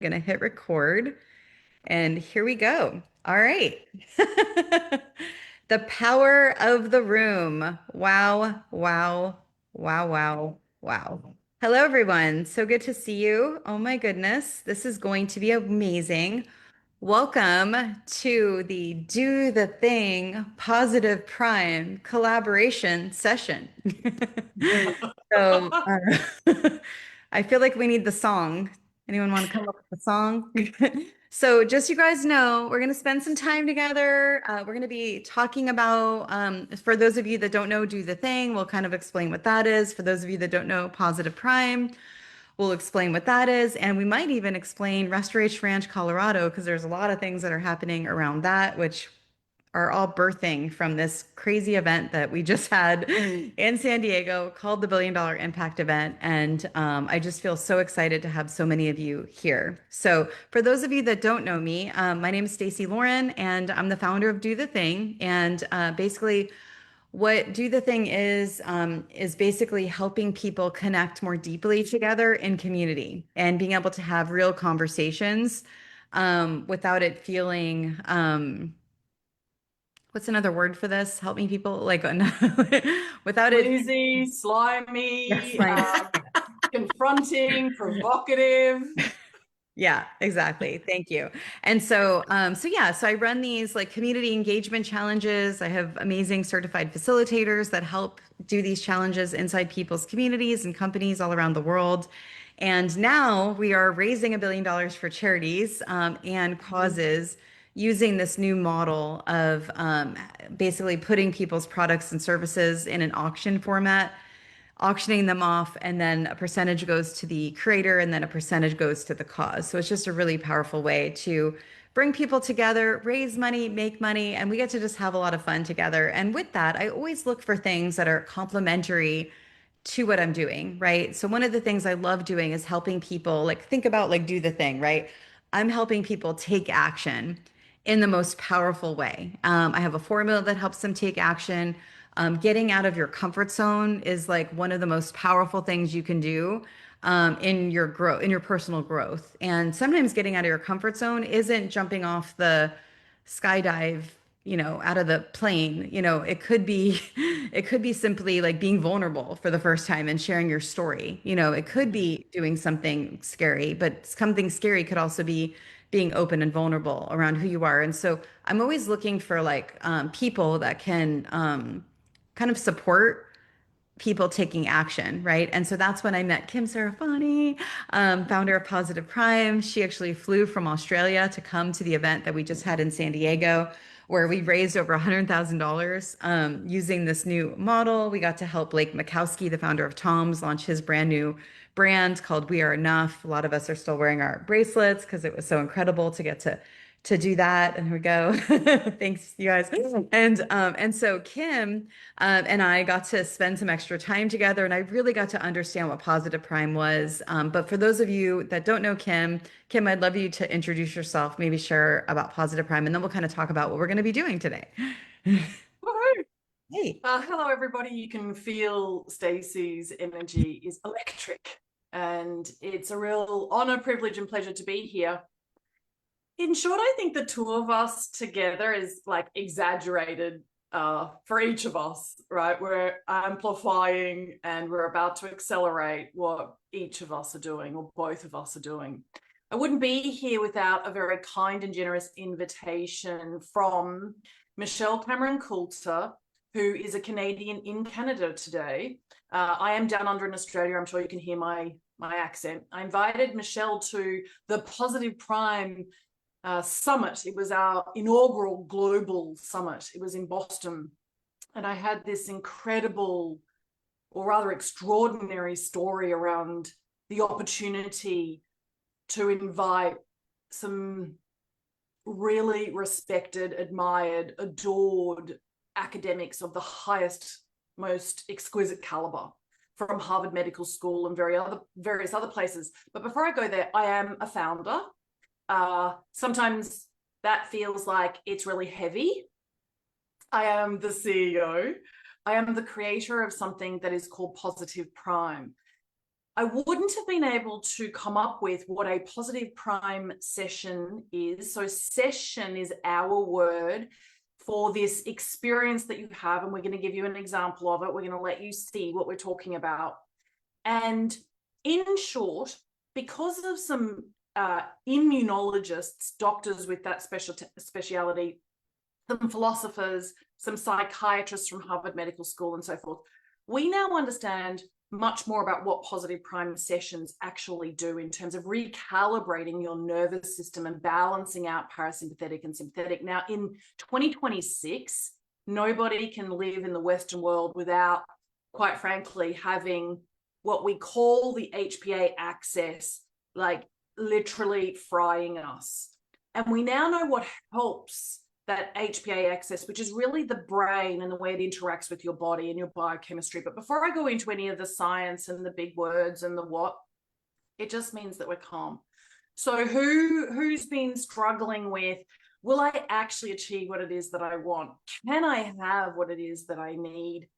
Gonna hit record and here we go. All right. The power of the room. Wow, wow, wow, wow, wow. Hello, everyone. So good to see you. Oh my goodness. This is going to be amazing. Welcome to the Do the Thing Positive Prime collaboration session. So I feel like we need the song. Anyone want to come up with a song? So just so you guys know, we're going to spend some time together. We're going to be talking about, for those of you that don't know, Do the Thing, we'll kind of explain what that is. For those of you that don't know, Positive Prime, we'll explain what that is. And we might even explain Restoration Ranch, Colorado, because there's a lot of things that are happening around that, which are all birthing from this crazy event that we just had in San Diego called the $1 billion Impact Event. And I just feel so excited to have so many of you here. So, for those of you that don't know me, my name is Stacey Lauren, and I'm the founder of Do the Thing. And basically, what Do the Thing is basically helping people connect more deeply together in community and being able to have real conversations without it feeling what's another word for this? Help me, people. Like, without it. Sleazy, Yes, slimy, fine. confronting, provocative. Yeah, exactly. Thank you. And so I run these like community engagement challenges. I have amazing certified facilitators that help do these challenges inside people's communities and companies all around the world. And now we are raising $1 billion for charities and causes using this new model of basically putting people's products and services in an auction format, auctioning them off, and then a percentage goes to the creator and then a percentage goes to the cause. So it's just a really powerful way to bring people together, raise money, make money, and we get to just have a lot of fun together. And with that, I always look for things that are complementary to what I'm doing, right? So one of the things I love doing is helping people like think about like Do the Thing, right? I'm helping people take action in the most powerful way. I have a formula that helps them take action. Getting out of your comfort zone is like one of the most powerful things you can do in your growth, in your personal growth. And sometimes getting out of your comfort zone isn't jumping off the skydive, out of the plane. It could be, it could be simply like being vulnerable for the first time and sharing your story. It could be doing something scary, but something scary could also be being open and vulnerable around who you are. And so I'm always looking for like people that can kind of support people taking action, right? And so that's when I met Kim Serafini, founder of Positive Prime. She actually flew from Australia to come to the event that we just had in San Diego, where we raised over $100,000 using this new model. We got to help Blake Makowski, the founder of Tom's, launch his brand new brand called We Are Enough. A lot of us are still wearing our bracelets because it was so incredible to get to do that. And here we go. Thanks, you guys. And so Kim and I got to spend some extra time together, and I really got to understand what Positive Prime was. But for those of you that don't know Kim, I'd love you to introduce yourself, maybe share about Positive Prime, and then we'll kind of talk about what we're going to be doing today. Woohoo! Hey. Hello, everybody. You can feel Stacey's energy is electric, and it's a real honor, privilege, and pleasure to be here. In short, I think the two of us together is like exaggerated for each of us, right? We're amplifying and we're about to accelerate what each of us are doing, or both of us are doing. I wouldn't be here without a very kind and generous invitation from Michelle Cameron Coulter, who is a Canadian in Canada today. I am down under in Australia. I'm sure you can hear my accent. I invited Michelle to the Positive Prime summit. It was our inaugural global summit. It was in Boston. And I had this incredible, or rather extraordinary story around the opportunity to invite some really respected, admired, adored academics of the highest, most exquisite caliber from Harvard Medical School and various other places. But before I go there, I am a founder. Sometimes that feels like it's really heavy. I am the CEO. I am the creator of something that is called Positive Prime. I wouldn't have been able to come up with what a positive prime session is. So session is our word for this experience that you have, and we're going to give you an example of it. We're going to let you see what we're talking about. And in short, because of some immunologists, doctors with that speciality, some philosophers, some psychiatrists from Harvard Medical School and so forth, we now understand much more about what positive prime sessions actually do in terms of recalibrating your nervous system and balancing out parasympathetic and sympathetic. Now, in 2026, nobody can live in the Western world without, quite frankly, having what we call the HPA axis, like literally frying us. And we now know what helps that HPA axis, which is really the brain and the way it interacts with your body and your biochemistry. But before I go into any of the science and the big words and the what, it just means that we're calm. So who's been struggling with, will I actually achieve what it is that I want? Can I have what it is that I need?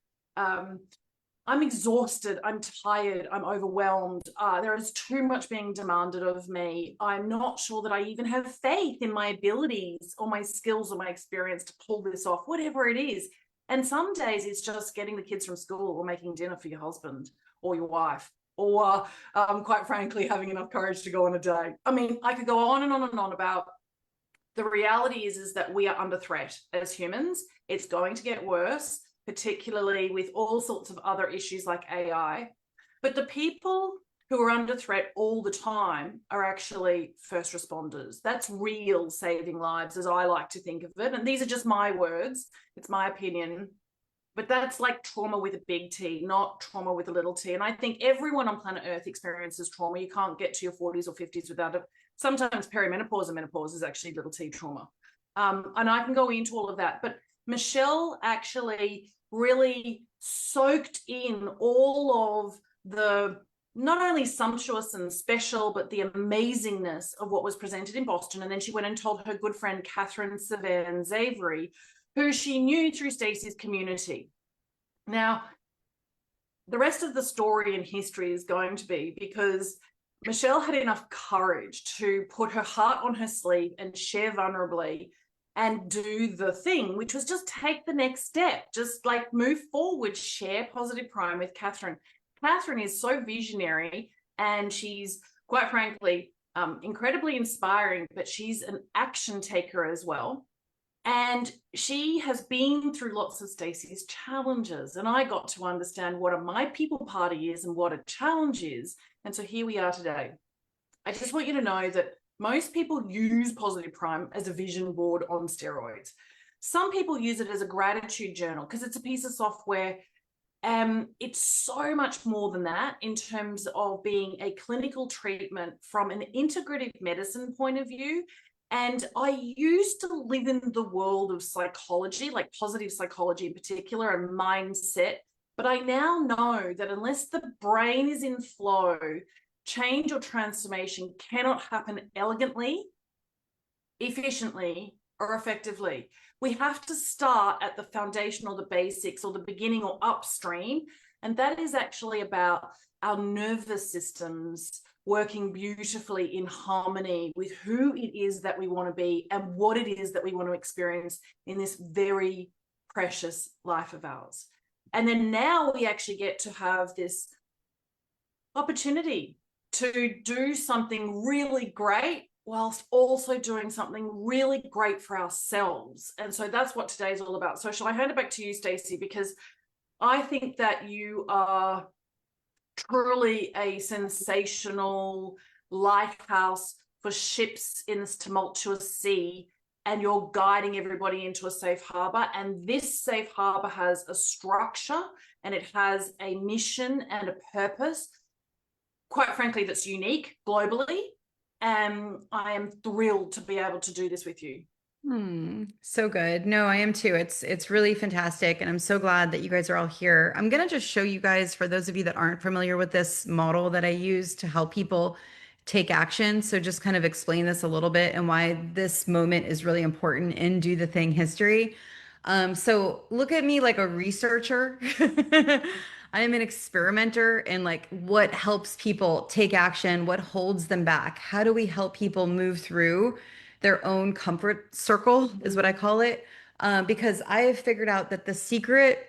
I'm exhausted, I'm tired, I'm overwhelmed. There is too much being demanded of me. I'm not sure that I even have faith in my abilities or my skills or my experience to pull this off, whatever it is. And some days it's just getting the kids from school or making dinner for your husband or your wife, or quite frankly, having enough courage to go on a date. I mean, I could go on and on and on about the reality is that we are under threat as humans. It's going to get worse, particularly with all sorts of other issues like AI. But the people who are under threat all the time are actually first responders. That's real saving lives, as I like to think of it. And these are just my words. It's my opinion. But that's like trauma with a big T, not trauma with a little t. And I think everyone on planet Earth experiences trauma. You can't get to your 40s or 50s without it. Sometimes perimenopause and menopause is actually little t trauma. And I can go into all of that. But Michelle actually really soaked in all of the not only sumptuous and special, but the amazingness of what was presented in Boston. And then she went and told her good friend, Catherine Savan-Zavery, who she knew through Stacey's community. Now, the rest of the story and history is going to be because Michelle had enough courage to put her heart on her sleeve and share vulnerably and do the thing, which was just take the next step, just like move forward, share positive prime with Catherine. Catherine is so visionary and she's quite frankly incredibly inspiring, but she's an action taker as well. And she has been through lots of Stacey's challenges. And I got to understand what a my people party is and what a challenge is. And so here we are today. I just want you to know that most people use Positive Prime as a vision board on steroids. Some people use it as a gratitude journal because it's a piece of software. It's so much more than that in terms of being a clinical treatment from an integrative medicine point of view. And I used to live in the world of psychology, like positive psychology in particular, and mindset. But I now know that unless the brain is in flow, change or transformation cannot happen elegantly, efficiently, or effectively. We have to start at the foundation or the basics or the beginning or upstream. And that is actually about our nervous systems working beautifully in harmony with who it is that we want to be and what it is that we want to experience in this very precious life of ours. And then now we actually get to have this opportunity to do something really great whilst also doing something really great for ourselves. And so that's what today's all about. So shall I hand it back to you, Stacey, because I think that you are truly a sensational lighthouse for ships in this tumultuous sea, and you're guiding everybody into a safe harbor. And this safe harbor has a structure and it has a mission and a purpose, quite frankly, that's unique globally. And I am thrilled to be able to do this with you. So good. No, I am too. It's really fantastic, and I'm so glad that you guys are all here. I'm gonna just show you guys, for those of you that aren't familiar with this model that I use to help people take action. So just kind of explain this a little bit and why this moment is really important in Do the Thing history. So look at me like a researcher. I am an experimenter in like what helps people take action, what holds them back. How do we help people move through their own comfort circle, is what I call it. Because I have figured out that the secret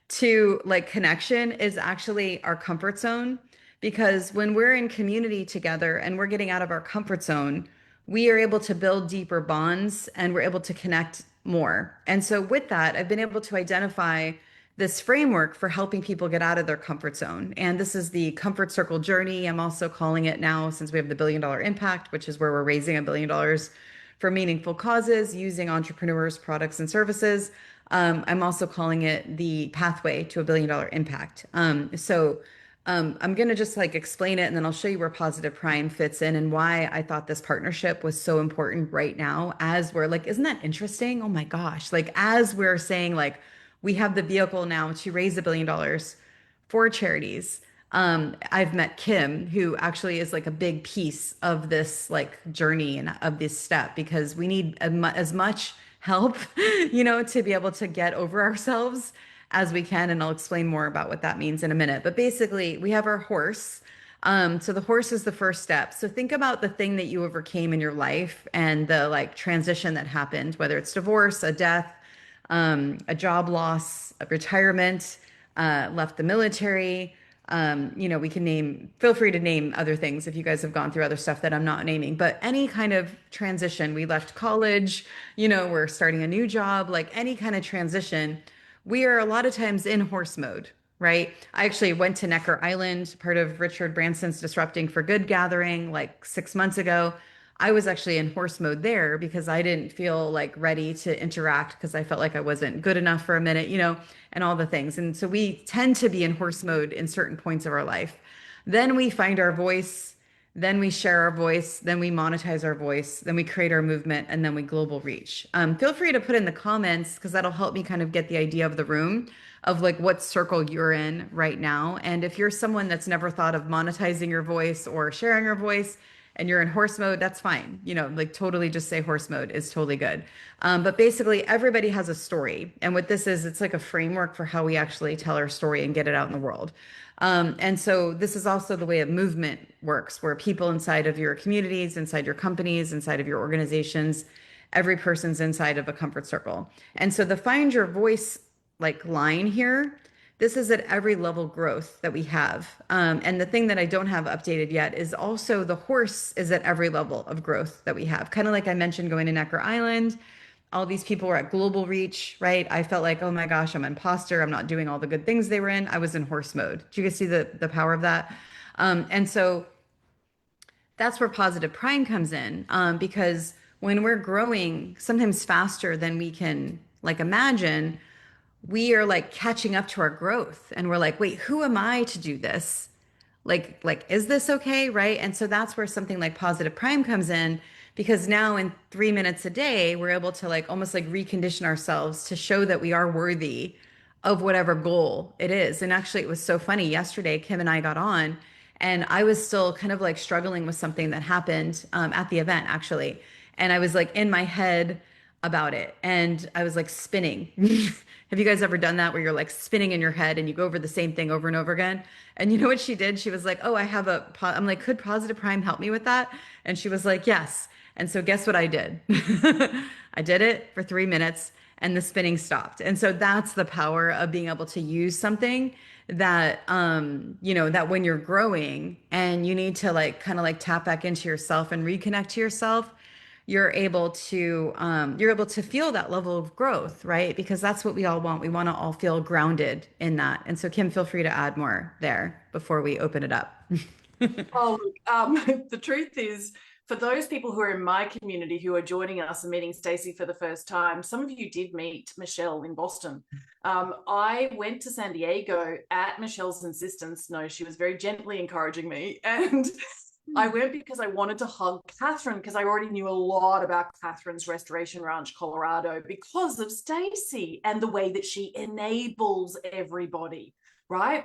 to like connection is actually our comfort zone. Because when we're in community together and we're getting out of our comfort zone, we are able to build deeper bonds and we're able to connect more. And so, with that, I've been able to identify this framework for helping people get out of their comfort zone. And this is the comfort circle journey. I'm also calling it now, since we have the $1 billion impact, which is where we're raising $1 billion for meaningful causes using entrepreneurs, products, and services. I'm also calling it the pathway to $1 billion impact. I'm going to just like explain it and then I'll show you where Positive Prime fits in and why I thought this partnership was so important right now as we're like, isn't that interesting? Oh my gosh. Like, as we're saying, like, we have the vehicle now to raise $1 billion for charities. I've met Kim, who actually is like a big piece of this like journey and of this step because we need as much help, to be able to get over ourselves as we can. And I'll explain more about what that means in a minute. But basically, we have our horse. So the horse is the first step. So think about the thing that you overcame in your life and the like transition that happened, whether it's divorce, a death, a job loss, a retirement, left the military. We can feel free to name other things if you guys have gone through other stuff that I'm not naming, but any kind of transition, we left college, we're starting a new job, like any kind of transition, we are a lot of times in horse mode, right? I actually went to Necker Island, part of Richard Branson's Disrupting for Good gathering like 6 months ago. I was actually in horse mode there because I didn't feel like ready to interact because I felt like I wasn't good enough for a minute, and all the things. And so we tend to be in horse mode in certain points of our life. Then we find our voice, then we share our voice, then we monetize our voice, then we create our movement, and then we global reach. Feel free to put in the comments because that'll help me kind of get the idea of the room of like what circle you're in right now. And if you're someone that's never thought of monetizing your voice or sharing your voice, and you're in horse mode, that's fine. Like totally just say horse mode is totally good. But basically, everybody has a story. And what this is, it's like a framework for how we actually tell our story and get it out in the world. And so this is also the way a movement works, where people inside of your communities, inside your companies, inside of your organizations, every person's inside of a comfort circle. And so the find your voice like line here, this is at every level growth that we have. And the thing that I don't have updated yet is also the horse is at every level of growth that we have. Kind of like I mentioned going to Necker Island, all these people were at global reach, right? I felt like, oh my gosh, I'm an imposter. I'm not doing all the good things they were in. I was in horse mode. Do you guys see the power of that? And so that's where Positive Prime comes in, because when we're growing sometimes faster than we can like imagine, we are like catching up to our growth and we're like, wait, who am I to do this? Like is this okay, right? And so that's where something like Positive Prime comes in, because now in 3 minutes a day we're able to like almost like recondition ourselves to show that we are worthy of whatever goal it is. And actually it was so funny, yesterday Kim and I got on and I was still kind of like struggling with something that happened at the event actually, and I was like in my head about it and I was like spinning. Have you guys ever done that where you're like spinning in your head and you go over the same thing over and over again? And you know what she did? She was like, "Oh, I have I'm like, could Positive Prime help me with that?" And she was like, "Yes." And so guess what I did? I did it for 3 minutes and the spinning stopped. And so that's the power of being able to use something that that when you're growing and you need to like kind of like tap back into yourself and reconnect to yourself, you're able to feel that level of growth, right? Because that's what we all want. We want to all feel grounded in that. And so Kim, feel free to add more there before we open it up. Oh, look, the truth is, for those people who are in my community who are joining us and meeting Stacey for the first time, some of you did meet Michelle in Boston. I went to San Diego at Michelle's insistence. No, she was very gently encouraging me. And I went because I wanted to hug Catherine, because I already knew a lot about Catherine's Restoration Ranch, Colorado, because of Stacey and the way that she enables everybody, right?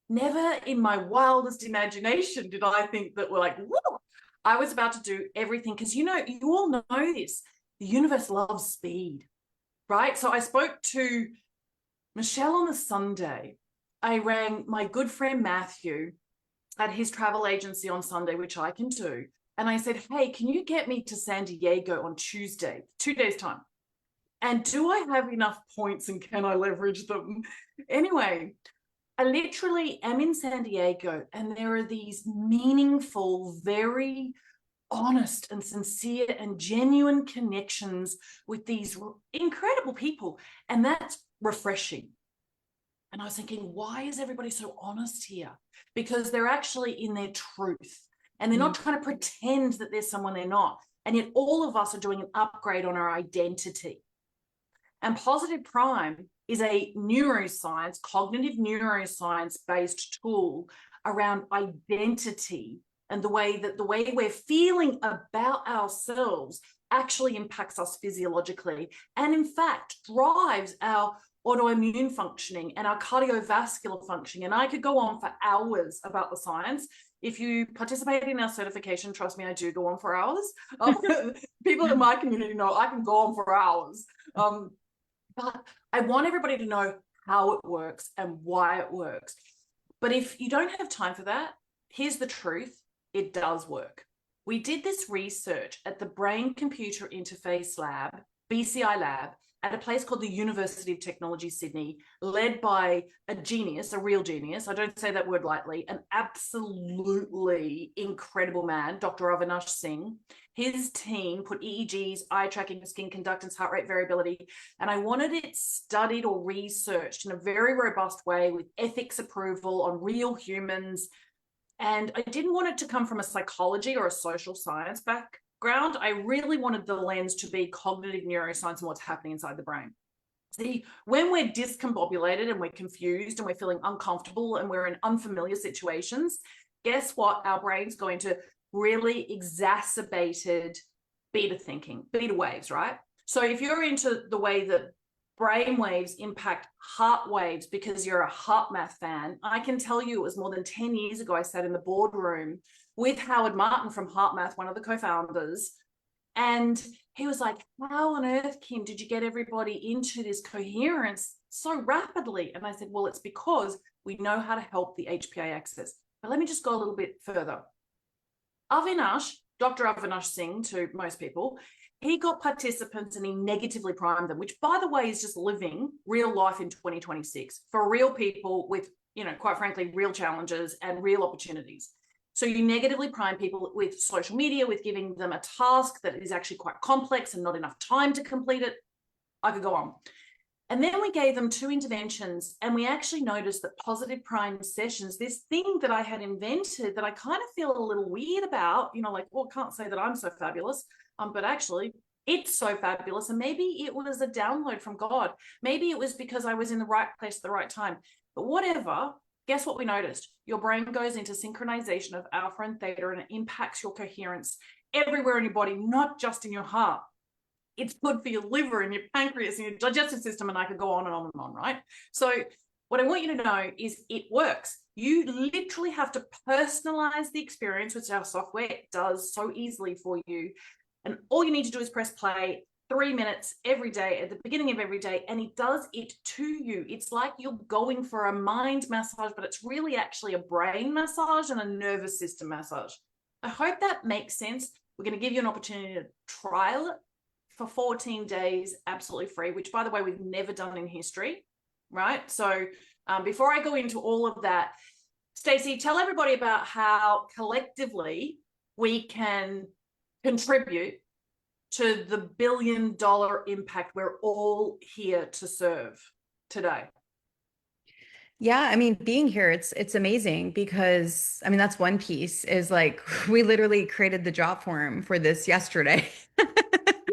Never in my wildest imagination did I think that we're like, whoa, I was about to do everything, because you all know this. The universe loves speed, right? So I spoke to Michelle on the Sunday, I rang my good friend Matthew at his travel agency on Sunday, which I can do. And I said, hey, can you get me to San Diego on Tuesday, 2 days' time? And do I have enough points and can I leverage them? Anyway, I literally am in San Diego and there are these meaningful, very honest and sincere and genuine connections with these incredible people. And that's refreshing. And I was thinking, why is everybody so honest here? Because they're actually in their truth and they're not trying to pretend that there's someone they're not. And yet all of us are doing an upgrade on our identity. And positive prime is a neuroscience, cognitive neuroscience based tool around identity and the way we're feeling about ourselves actually impacts us physiologically and in fact drives our autoimmune functioning and our cardiovascular functioning. And I could go on for hours about the science. If you participate in our certification, trust me, I do go on for hours. People in my community know I can go on for hours. But I want everybody to know how it works and why it works. But if you don't have time for that, here's the truth. It does work. We did this research at the Brain Computer Interface Lab, BCI Lab, at a place called the University of Technology, Sydney, led by a genius, a real genius. I don't say that word lightly, an absolutely incredible man, Dr. Avinash Singh. His team put EEGs, eye tracking, skin conductance, heart rate variability, and I wanted it studied or researched in a very robust way with ethics approval on real humans. And I didn't want it to come from a psychology or a social science background. I really wanted the lens to be cognitive neuroscience and what's happening inside the brain. See, when we're discombobulated and we're confused and we're feeling uncomfortable and we're in unfamiliar situations, guess what? Our brain's going to really exacerbated beta thinking, beta waves, right? So if you're into the way that brain waves impact heart waves because you're a heart math fan, I can tell you it was more than 10 years ago I sat in the boardroom with Howard Martin from Heart Math, one of the co-founders, and he was like, how on earth, Kim, did you get everybody into this coherence so rapidly? And I said, well, it's because we know how to help the HPA axis. But let me just go a little bit further. Avinash, Dr. Avinash Singh to most people, he got participants and he negatively primed them, which by the way is just living real life in 2026 for real people with, quite frankly, real challenges and real opportunities. So you negatively prime people with social media, with giving them a task that is actually quite complex and not enough time to complete it. I could go on. And then we gave them 2 interventions and we actually noticed that positive prime sessions, this thing that I had invented that I kind of feel a little weird about, like, well, I can't say that I'm so fabulous, but actually it's so fabulous. And maybe it was a download from God. Maybe it was because I was in the right place at the right time. But whatever, guess what we noticed? Your brain goes into synchronization of alpha and theta and it impacts your coherence everywhere in your body, not just in your heart. It's good for your liver and your pancreas and your digestive system, and I could go on and on and on, right? So what I want you to know is it works. You literally have to personalize the experience, which our software does so easily for you. And all you need to do is press play 3 minutes every day at the beginning of every day, and it does it to you. It's like you're going for a mind massage, but it's really actually a brain massage and a nervous system massage. I hope that makes sense. We're going to give you an opportunity to trial it for 14 days, absolutely free, which by the way, we've never done in history, right? So before I go into all of that, Stacey, tell everybody about how collectively we can contribute to the $1 billion impact we're all here to serve today. Yeah, I mean, being here, it's amazing because I mean, that's one piece is like we literally created the job form for this yesterday.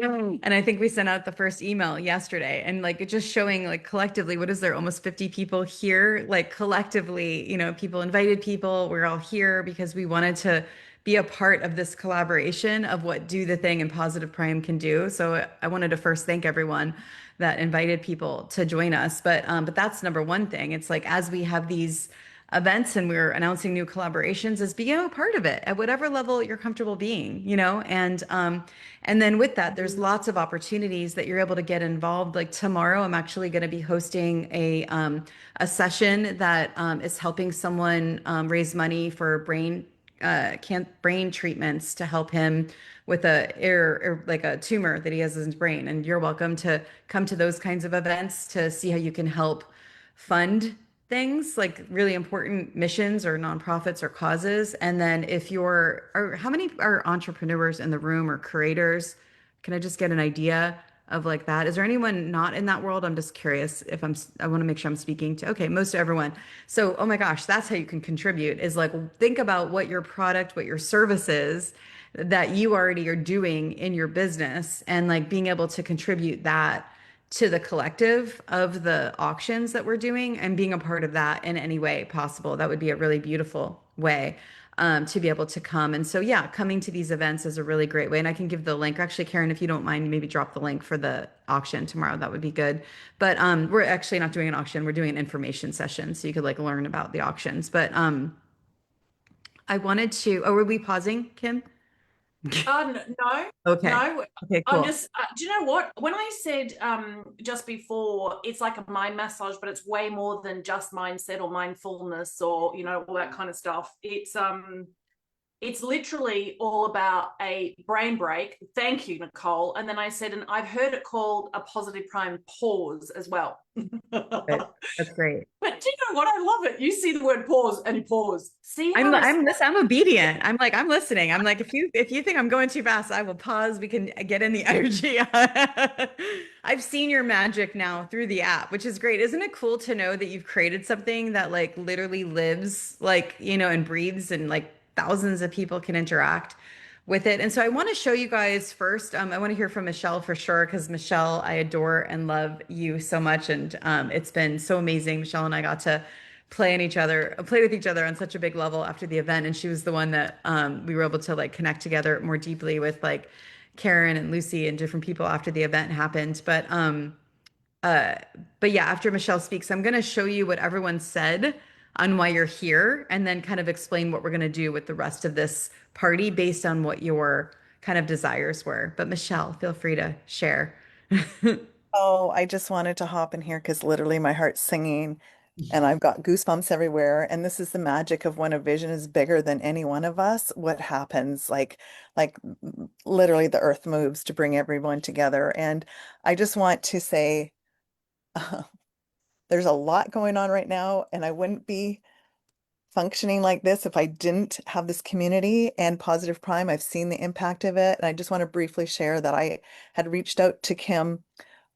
And I think we sent out the first email yesterday and like it just showing like collectively, what is there, almost 50 people here, like collectively, people invited people. We're all here because we wanted to be a part of this collaboration of what Do the Thing and Positive Prime can do. So I wanted to first thank everyone that invited people to join us. But that's number one thing. It's like as we have these events and we're announcing new collaborations is being a part of it at whatever level you're comfortable being, and then with that, there's lots of opportunities that you're able to get involved. Like tomorrow, I'm actually going to be hosting a session that is helping someone raise money for brain treatments to help him with like a tumor that he has in his brain. And you're welcome to come to those kinds of events to see how you can help fund things like really important missions or nonprofits or causes. And then how many are entrepreneurs in the room or creators? Can I just get an idea of like that? Is there anyone not in that world? I'm just curious if I want to make sure I'm speaking to, okay, most everyone. So, oh my gosh, that's how you can contribute is like think about what your product, what your service is that you already are doing in your business and like being able to contribute that to the collective of the auctions that we're doing and being a part of that in any way possible. That would be a really beautiful way to be able to come. And so, yeah, coming to these events is a really great way. And I can give the link. Actually, Karen, if you don't mind, maybe drop the link for the auction tomorrow. That would be good. But we're actually not doing an auction. We're doing an information session. So you could like learn about the auctions. But I wanted to, oh, were we pausing, Kim? No, Okay. no. Okay, I'm cool. just, do you know what? When I said just before, it's like a mind massage, but it's way more than just mindset or mindfulness or, all that kind of stuff. It's literally all about a brain break. Thank you, Nicole. And then I said, and I've heard it called a positive prime pause as well. Good. That's great. But do you know what? I love it. You see the word pause and you pause. See how I'm obedient. I'm like, I'm listening. I'm like, if you think I'm going too fast, I will pause. We can get in the energy. I've seen your magic now through the app, which is great. Isn't it cool to know that you've created something that like literally lives like, and breathes and like thousands of people can interact with it. And so I want to show you guys first. I want to hear from Michelle for sure, because Michelle, I adore and love you so much. And it's been so amazing. Michelle and I got to play with each other on such a big level after the event. And she was the one that we were able to like connect together more deeply with like Karen and Lucy and different people after the event happened. Uh, but yeah, after Michelle speaks, I'm going to show you what everyone said on why you're here and then kind of explain what we're going to do with the rest of this party based on what your kind of desires were. But Michelle, feel free to share. Oh, I just wanted to hop in here because literally my heart's singing and I've got goosebumps everywhere. And this is the magic of when a vision is bigger than any one of us, what happens? Literally the earth moves to bring everyone together. And I just want to say there's a lot going on right now, and I wouldn't be functioning like this if I didn't have this community and Positive Prime. I've seen the impact of it. And I just want to briefly share that I had reached out to Kim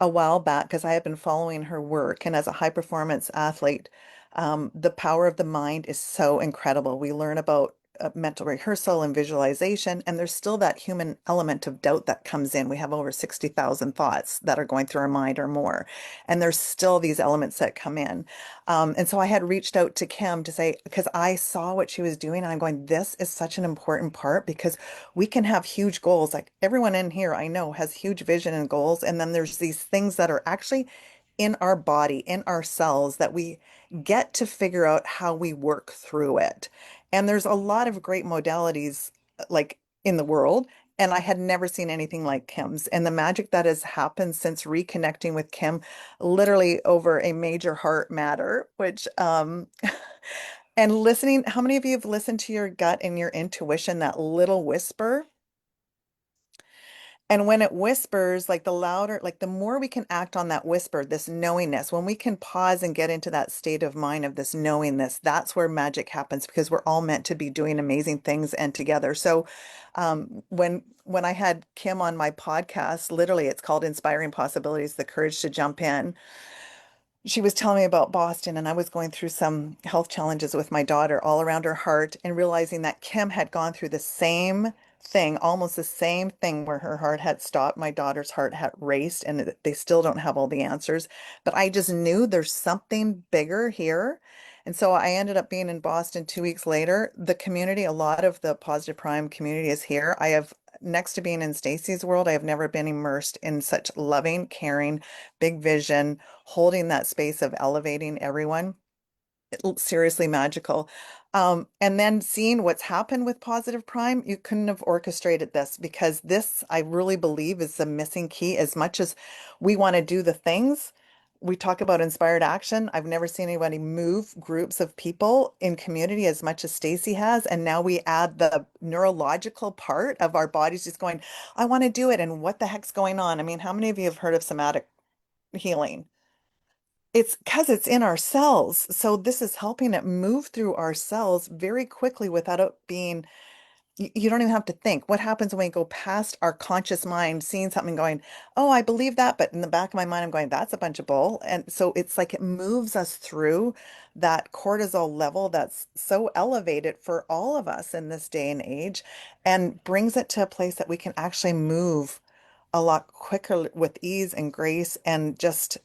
a while back because I have been following her work. And as a high performance athlete, the power of the mind is so incredible. We learn about mental rehearsal and visualization, and there's still that human element of doubt that comes in. We have over 60,000 thoughts that are going through our mind or more, and there's still these elements that come in. And so I had reached out to Kim to say, because I saw what she was doing, and I'm going, this is such an important part because we can have huge goals. Like everyone in here, I know, has huge vision and goals. And then there's these things that are actually in our body, in our cells, that we get to figure out how we work through it. And there's a lot of great modalities like in the world. And I had never seen anything like Kim's. And the magic that has happened since reconnecting with Kim, literally over a major heart matter, which and listening, how many of you have listened to your gut and your intuition, that little whisper? And when it whispers, like the louder, like the more we can act on that whisper, this knowingness, when we can pause and get into that state of mind of this knowingness, that's where magic happens because we're all meant to be doing amazing things and together. So when I had Kim on my podcast, literally it's called Inspiring Possibilities, the courage to jump in. She was telling me about Boston, and I was going through some health challenges with my daughter all around her heart, and realizing that Kim had gone through the same thing, almost the same thing where her heart had stopped. My daughter's heart had raced, and they still don't have all the answers. But I just knew there's something bigger here. And so I ended up being in Boston 2 weeks later. The community, a lot of the Positive Prime community is here. I have, next to being in Stacey's world, I have never been immersed in such loving, caring, big vision, holding that space of elevating everyone. seriously magical. And then seeing what's happened with Positive Prime, you couldn't have orchestrated this, because this, I really believe, is the missing key. As much as we want to do the things, we talk about inspired action. I've never seen anybody move groups of people in community as much as Stacey has. And now we add the neurological part of our bodies just going, I want to do it. And what the heck's going on? I mean, how many of you have heard of somatic healing? It's because it's in our cells. So this is helping it move through our cells very quickly without it being, you don't even have to think. What happens when we go past our conscious mind, seeing something going, oh, I believe that, but in the back of my mind, I'm going, that's a bunch of bull. And so it's like it moves us through that cortisol level that's so elevated for all of us in this day and age, and brings it to a place that we can actually move a lot quicker with ease and grace, and just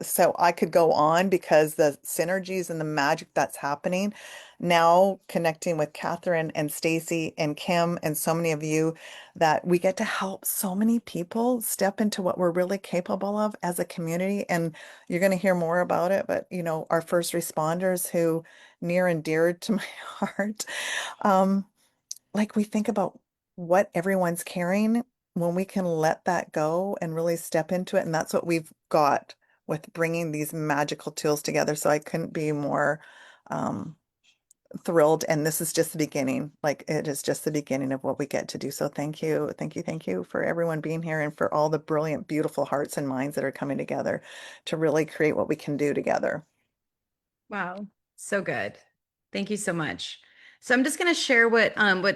so I could go on, because the synergies and the magic that's happening now, connecting with Catherine and Stacey and Kim and so many of you, that we get to help so many people step into what we're really capable of as a community. And you're going to hear more about it, but our first responders, who near and dear to my heart, um, like, we think about what everyone's carrying, when we can let that go and really step into it. And that's what we've got with bringing these magical tools together. So I couldn't be more um, thrilled. And this is just the beginning. Like, it is just the beginning of what we get to do. So thank you. Thank you. Thank you for everyone being here, and for all the brilliant, beautiful hearts and minds that are coming together to really create what we can do together. Wow, so good. Thank you so much. So I'm just going to share what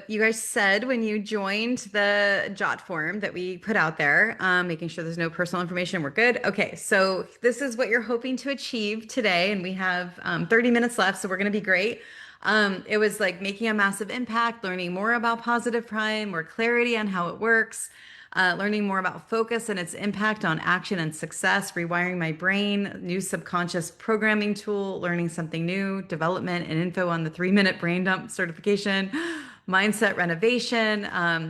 you guys said when you joined the Jot form that we put out there, making sure there's no personal information. We're good. Okay, so this is what you're hoping to achieve today, and we have 30 minutes left, so we're going to be great. It was like making a massive impact, learning more about Positive Prime, more clarity on how it works, learning more about focus and its impact on action and success, rewiring my brain, new subconscious programming tool, learning something new, development and info on the 3-minute brain dump certification, mindset renovation,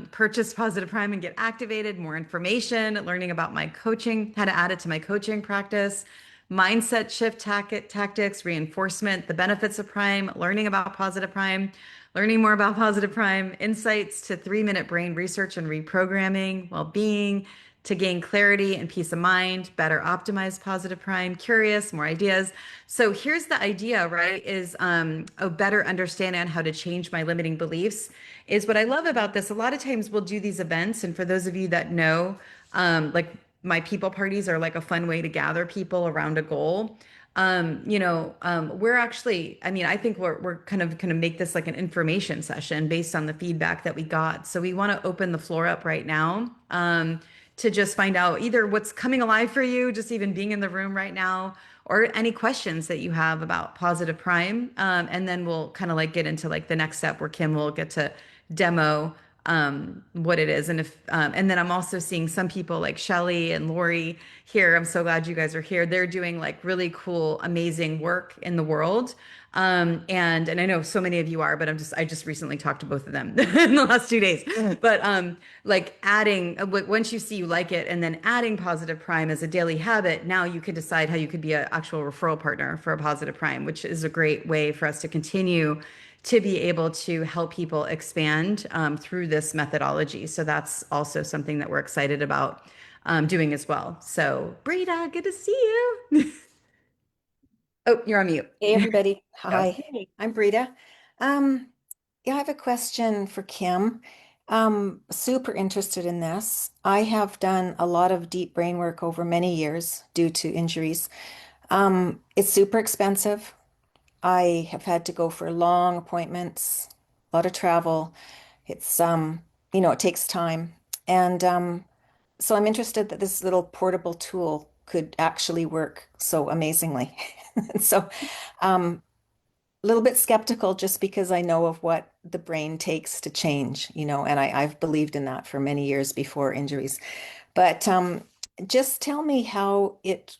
purchase Positive Prime and get activated, more information, learning about my coaching, how to add it to my coaching practice, mindset shift tactics, reinforcement, the benefits of Prime, learning about Positive Prime, learning more about Positive Prime, insights to 3-minute brain research and reprogramming, well-being, to gain clarity and peace of mind, better optimize Positive Prime, curious, more ideas. So here's the idea, right? Is a better understanding on how to change my limiting beliefs. Is what I love about this. A lot of times we'll do these events, and for those of you that know, like, my people parties are like a fun way to gather people around a goal. We're actually, I mean, I think we're kind of make this like an information session based on the feedback that we got. So we want to open the floor up right now, to just find out either what's coming alive for you, just even being in the room right now, or any questions that you have about Positive Prime. And then we'll kind of like get into like the next step, where Kim will get to demo what it is. And then I'm also seeing some people like Shelly and Lori here. I'm so glad you guys are here. They're doing like really cool, amazing work in the world. And I know so many of you are, but I just recently talked to both of them in the last 2 days. But like adding, once you see you like it, and then adding Positive Prime as a daily habit, now you can decide how you could be an actual referral partner for a Positive Prime, which is a great way for us to continue to be able to help people expand through this methodology. So that's also something that we're excited about doing as well. So, Brita, good to see you. Oh, you're on mute. Hey everybody. Go. Hi, I'm Brita. Yeah, I have a question for Kim. Super interested in this. I have done a lot of deep brain work over many years due to injuries. It's super expensive. I have had to go for long appointments, a lot of travel. It's it takes time. And so I'm interested that this little portable tool could actually work so amazingly. So um a little bit skeptical, just because I know of what the brain takes to change, and I've believed in that for many years before injuries. But just tell me how it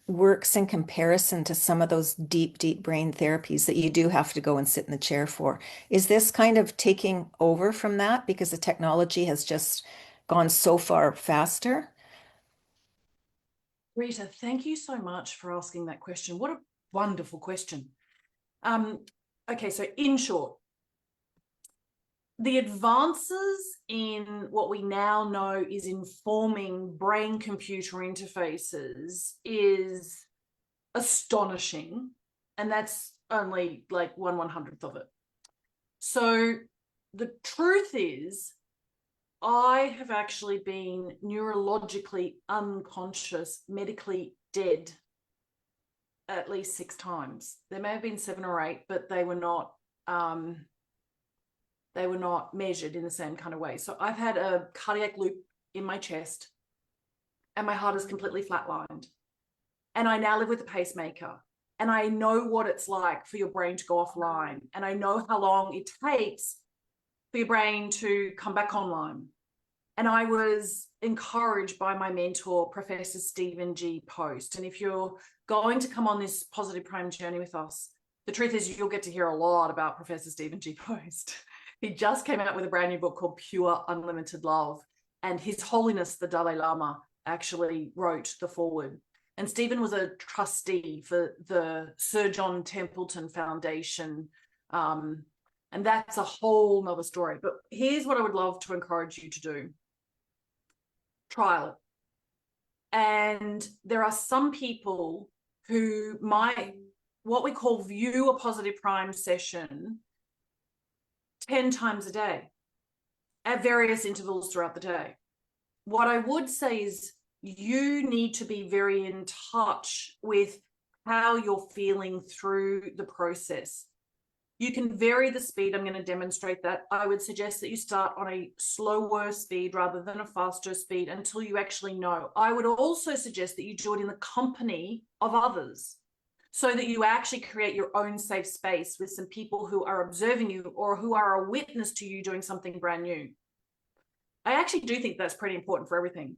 works in comparison to some of those deep, deep brain therapies that you do have to go and sit in the chair for. Is this kind of taking over from that because the technology has just gone so far faster? Rita, thank you so much for asking that question. What a wonderful question. Okay, so in short, the advances in what we now know is informing brain-computer interfaces is astonishing, and that's only like 1/100th of it. So the truth is, I have actually been neurologically unconscious, medically dead at least 6 times. There may have been 7 or 8, but they were not measured in the same kind of way. So I've had a cardiac loop in my chest, and my heart is completely flatlined. And I now live with a pacemaker, and I know what it's like for your brain to go offline, and I know how long it takes for your brain to come back online. And I was encouraged by my mentor, Professor Stephen G. Post. And if you're going to come on this positive prime journey with us, the truth is you'll get to hear a lot about Professor Stephen G. Post. He just came out with a brand new book called Pure Unlimited Love. And His Holiness, the Dalai Lama, actually wrote the foreword. And Stephen was a trustee for the Sir John Templeton Foundation. And that's a whole nother story. But here's what I would love to encourage you to do. Trial it. And there are some people who might, what we call, view a positive prime session 10 times a day at various intervals throughout the day. What I would say is you need to be very in touch with how you're feeling through the process. You can vary the speed. I'm going to demonstrate that. I would suggest that you start on a slower speed rather than a faster speed until you actually know. I would also suggest that you do it in the company of others so that you actually create your own safe space with some people who are observing you or who are a witness to you doing something brand new. I actually do think that's pretty important for everything.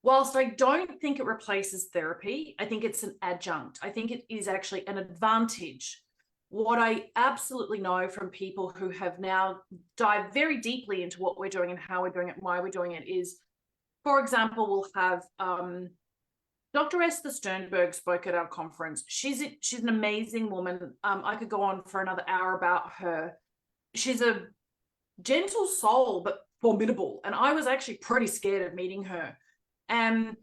Whilst I don't think it replaces therapy, I think it's an adjunct. I think it is actually an advantage. What I absolutely know from people who have now dived very deeply into what we're doing and how we're doing it and why we're doing it is, for example, we'll have Dr. Esther Sternberg spoke at our conference. She's an amazing woman. I could go on for another hour about her. She's a gentle soul, but formidable. And I was actually pretty scared of meeting her. And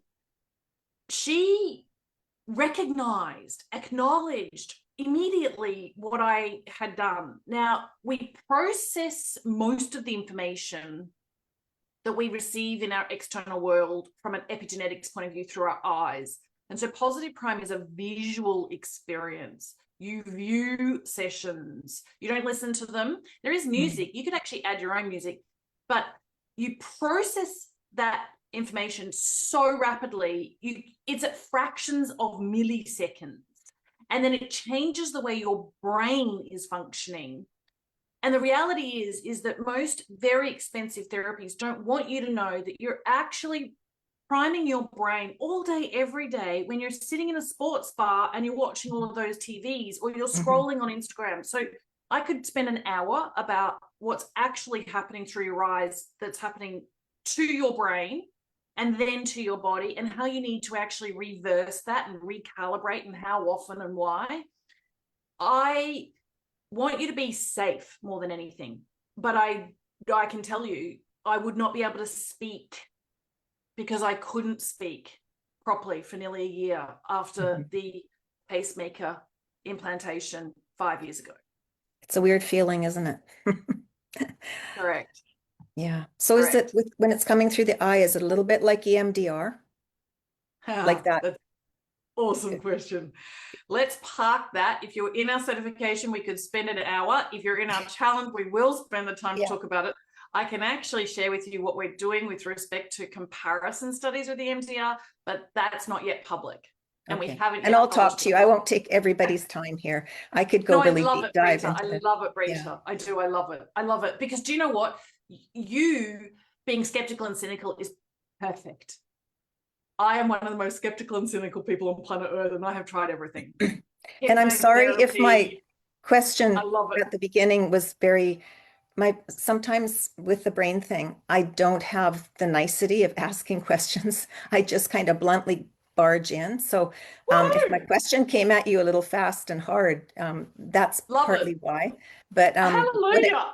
she recognized, acknowledged immediately what I had done. Now, we process most of the information that we receive in our external world from an epigenetics point of view through our eyes. And so positive prime is a visual experience. You view sessions, you don't listen to them. There is music, you can actually add your own music, but you process that information so rapidly, it's at fractions of milliseconds. And then it changes the way your brain is functioning. And the reality is that most very expensive therapies don't want you to know that you're actually priming your brain all day, every day, when you're sitting in a sports bar and you're watching all of those TVs or you're scrolling on Instagram. So I could spend an hour about what's actually happening through your eyes, that's happening to your brain and then to your body, and how you need to actually reverse that and recalibrate, and how often and why. I want you to be safe more than anything, but I can tell you, I would not be able to speak because I couldn't speak properly for nearly a year after the pacemaker implantation 5 years ago. It's a weird feeling, isn't it? Correct. Yeah. So is it when it's coming through the eye, is it a little bit like EMDR? Like that? That's an awesome question. Let's park that. If you're in our certification, we could spend an hour. If you're in our challenge, we will spend the time to talk about it. I can actually share with you what we're doing with respect to comparison studies with EMDR, but that's not yet public. And we haven't. And I'll talk to you. I won't take everybody's time here. I could go really deep dive into it. I love it, Rita. I do. I love it. I love it. Because do you know what? You being skeptical and cynical is perfect. I am one of the most skeptical and cynical people on planet Earth, and I have tried everything. And I'm sorry if my question at the beginning was sometimes with the brain thing, I don't have the nicety of asking questions. I just kind of bluntly barge in. So if my Woo! question came at you a little fast and hard, that's Love partly it. why. But Hallelujah.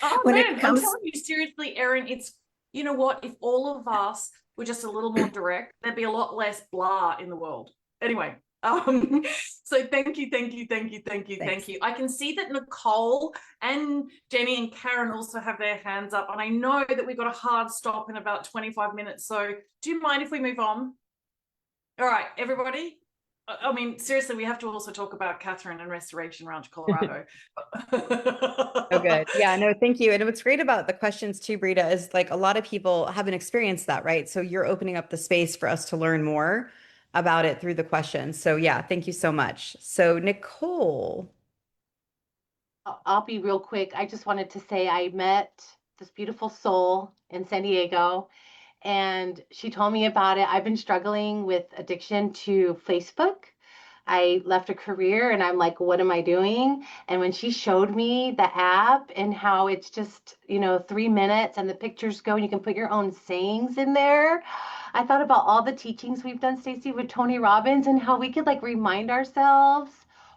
Oh when it man, I'm comes, telling you seriously, Erin, it's, you know what? If all of us were just a little more direct, there'd be a lot less blah in the world. Anyway, um, so thank you, thank you, thank you, thank you, thank thanks. you. I can see that Nicole and Jenny and Karen also have their hands up, and I know that we've got a hard stop in about 25 minutes. So do you mind if we move on? All right, everybody. I mean, seriously, we have to also talk about Catherine and Restoration Ranch, Colorado. Oh, good. Yeah, no, thank you. And what's great about the questions too, Brita, is like a lot of people haven't experienced that, right? So you're opening up the space for us to learn more about it through the questions. So yeah, thank you so much. So Nicole. I'll be real quick. I just wanted to say I met this beautiful soul in San Diego, and she told me about it. I've been struggling with addiction to Facebook. I left a career and I'm like, what am I doing? And when she showed me the app and how it's just, 3 minutes and the pictures go and you can put your own sayings in there, I thought about all the teachings we've done, Stacey, with Tony Robbins and how we could like remind ourselves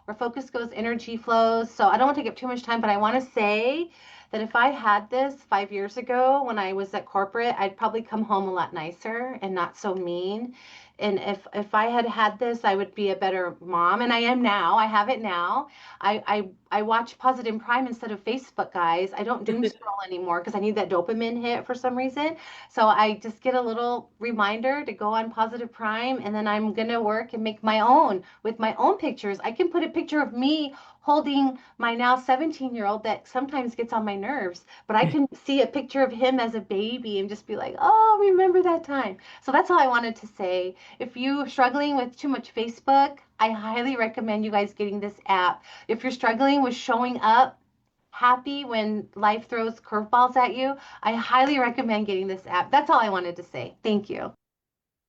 where focus goes, energy flows. So I don't want to take up too much time, but I want to say that if I had this 5 years ago when I was at corporate, I'd probably come home a lot nicer and not so mean. And if I had had this, I would be a better mom, and I am now. I have it now. I watch Positive Prime instead of Facebook, guys. I don't doom scroll anymore because I need that dopamine hit for some reason. So I just get a little reminder to go on Positive Prime, and then I'm gonna work and make my own with my own pictures. I can put a picture of me holding my now 17-year-old that sometimes gets on my nerves, but I can see a picture of him as a baby and just be like, oh, remember that time. So that's all I wanted to say. If you're struggling with too much Facebook, I highly recommend you guys getting this app. If you're struggling with showing up happy when life throws curveballs at you, I highly recommend getting this app. That's all I wanted to say. Thank you.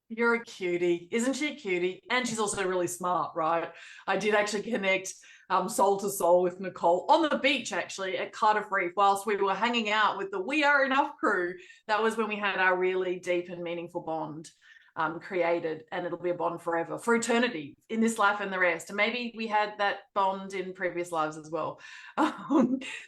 You're a cutie. Isn't she a cutie? And she's also really smart, right? I did actually connect soul to soul with Nicole on the beach, actually, at Cardiff Reef, whilst we were hanging out with the We Are Enough crew. That was when we had our really deep and meaningful bond created, and it'll be a bond forever, for eternity, in this life and the rest. And maybe we had that bond in previous lives as well.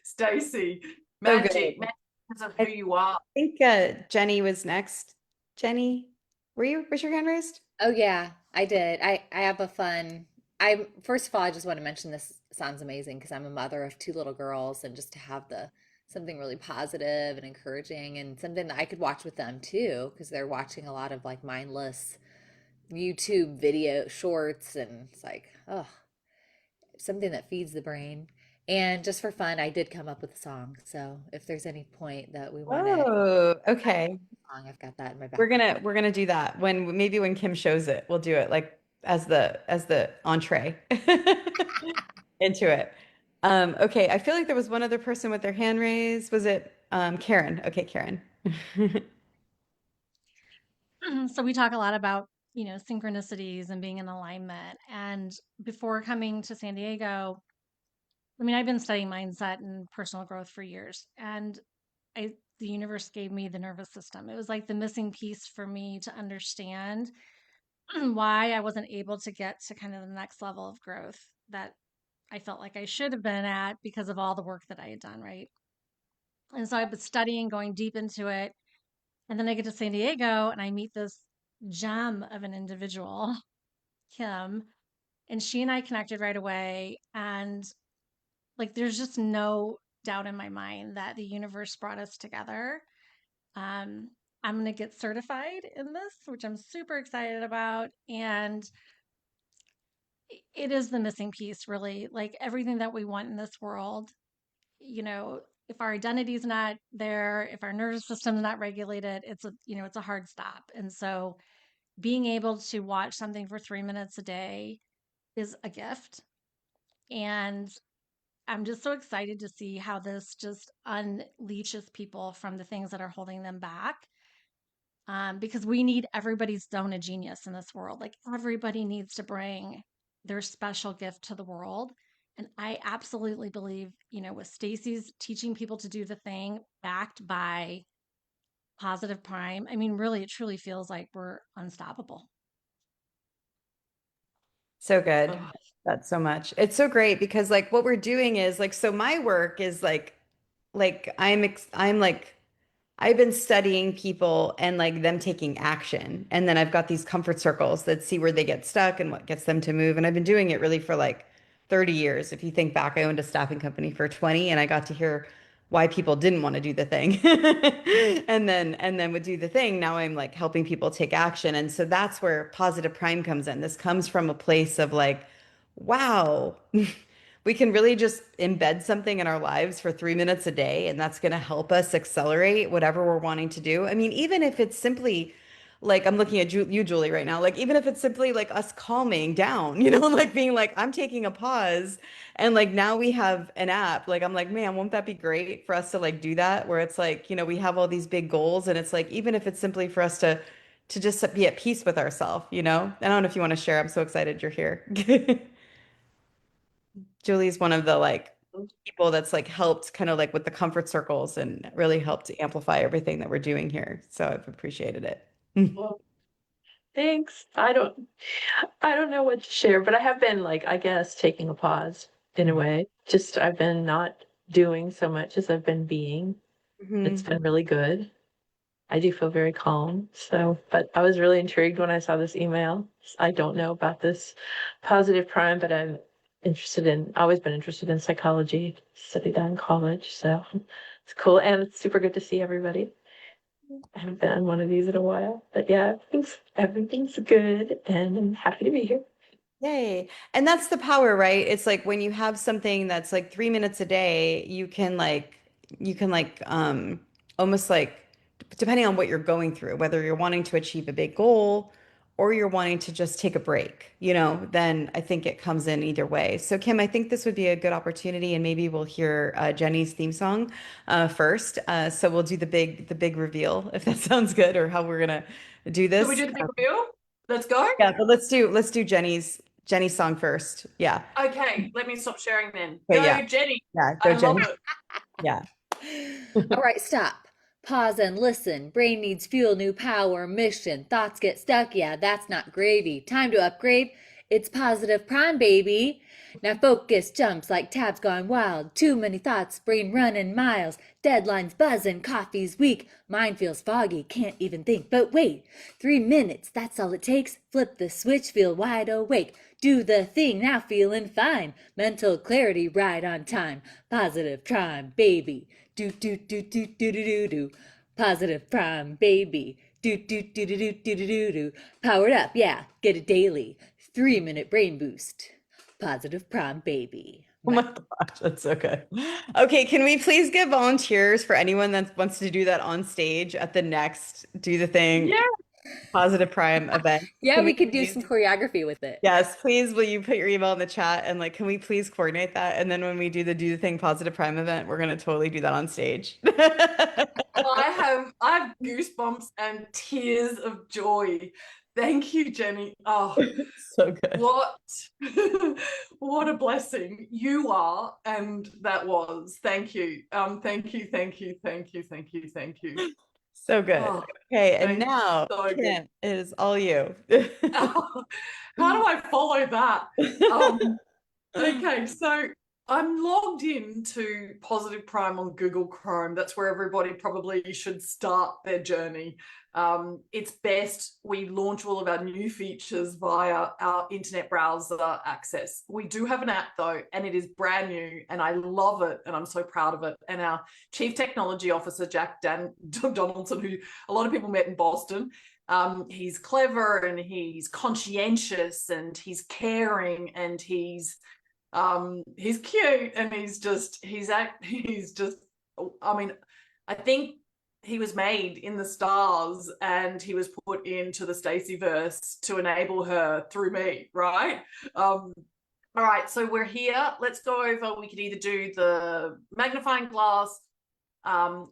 Stacey, So good. magic because of who you are. I think Jenny was next. Jenny, was your hand raised? Oh yeah, I did. I have a fun. I first of all, I just want to mention this sounds amazing because I'm a mother of two little girls, and just to have the something really positive and encouraging and something that I could watch with them too because they're watching a lot of like mindless YouTube video shorts, and it's like, oh, something that feeds the brain. And just for fun, I did come up with a song. So if there's any point that we want to Oh, okay. song, I've got that in my We're back. gonna we're gonna do that when Kim shows it. We'll do it like as the entree into it. Okay, I feel like there was one other person with their hand raised. Was it Karen? Okay, Karen. So we talk a lot about, synchronicities and being in alignment. And before coming to San Diego, I mean, I've been studying mindset and personal growth for years, and the universe gave me the nervous system. It was like the missing piece for me to understand why I wasn't able to get to kind of the next level of growth that I felt like I should have been at because of all the work that I had done, right? And so I've been studying, going deep into it. And then I get to San Diego and I meet this gem of an individual, Kim, and she and I connected right away. And like, there's just no doubt in my mind that the universe brought us together. Um, I'm going to get certified in this, which I'm super excited about. And it is the missing piece, really. Like everything that we want in this world, if our identity is not there, if our nervous system is not regulated, it's a hard stop. And so being able to watch something for 3 minutes a day is a gift. And I'm just so excited to see how this just unleashes people from the things that are holding them back. Because we need everybody's zone of genius in this world. Like everybody needs to bring their special gift to the world. And I absolutely believe, with Stacey's teaching people to do the thing backed by Positive Prime, I mean, really, it truly feels like we're unstoppable. So good. Oh, That's so much. It's so great because like what we're doing is like, so my work is like I'm like I've been studying people and like them taking action. And then I've got these comfort circles that see where they get stuck and what gets them to move. And I've been doing it really for like 30 years. If you think back, I owned a staffing company for 20 and I got to hear why people didn't want to do the thing. And then would do the thing. Now I'm like helping people take action. And so that's where positive prime comes in. This comes from a place of like, wow. We can really just embed something in our lives for 3 minutes a day, and that's going to help us accelerate whatever we're wanting to do. I mean, even if it's simply like I'm looking at you, Julie, right now, like even if it's simply like us calming down, like being like, I'm taking a pause. And like now we have an app. Like I'm like, man, won't that be great for us to like do that? Where it's like, we have all these big goals, and it's like, even if it's simply for us to just be at peace with ourselves. I don't know if you want to share. I'm so excited you're here. Julie's one of the like people that's like helped kind of like with the comfort circles and really helped to amplify everything that we're doing here. So I've appreciated it. Well, thanks. I don't know what to share, but I have been like, I guess, taking a pause in a way. Just I've been not doing so much as I've been being. It's Mhm. been really good. I do feel very calm. So, but I was really intrigued when I saw this email. I don't know about this positive prime, but I'm always been interested in psychology, studied that in college. So it's cool. And it's super good to see everybody. I haven't been on one of these in a while, but yeah, everything's good, and I'm happy to be here. Yay. And that's the power, right? It's like when you have something that's like 3 minutes a day, you can almost like depending on what you're going through, whether you're wanting to achieve a big goal or you're wanting to just take a break, then I think it comes in either way. So Kim, I think this would be a good opportunity, and maybe we'll hear Jenny's theme song first. So we'll do the big reveal if that sounds good, or how we're gonna do can we this. do the big reveal? Let's go. Yeah, but let's do Jenny's song first. Yeah. Okay, let me stop sharing then. Okay, Go, yeah. Jenny. Yeah, go I love Jenny. it. Yeah. All right, stop. Pause and listen. Brain needs fuel, new power, mission. Thoughts get stuck. Yeah, that's not gravy. Time to upgrade. It's positive prime, baby. Now focus jumps like tabs gone wild. Too many thoughts, brain running miles. Deadlines buzzing, coffee's weak. Mind feels foggy, can't even think. But wait, 3 minutes, that's all it takes. Flip the switch, feel wide awake. Do the thing, now feeling fine. Mental clarity right on time. Positive prime, baby. Do do do do do do do do. Positive prime, baby. Do do do do do do do do do. Powered up, yeah. Get it daily. 3 minute brain boost. Positive prime, baby. Oh my gosh, that's so good. Okay, can we please get volunteers for anyone that wants to do that on stage at the next Do the Thing Yeah. Positive Prime event? Yeah, Can we we could do please? some choreography with it. Yes, please. Will you put your email in the chat, and like, can we please coordinate that? And then when we do the Thing Positive Prime event, we're gonna totally do that on stage. I have goosebumps and tears of joy. Thank you, Jenny. Oh, So good. what what a blessing you are, and that was. Thank you. Thank you, thank you, thank you, thank you, thank you. So good. Oh, Okay, and thank you now, so good. Kim, it is all you. How do I follow that? Okay, so I'm logged into Positive Prime on Google Chrome. That's where everybody probably should start their journey. It's best we launch all of our new features via our internet browser access. We do have an app though, and it is brand new, and I love it, and I'm so proud of it. And our Chief Technology Officer, Jack Donaldson, who a lot of people met in Boston, he's clever and he's conscientious and he's caring and he's cute, and he's just I mean, I think he was made in the stars and he was put into the Stacey verse to enable her through me, right? All right, so we're here. Let's go over. We could either do the magnifying glass,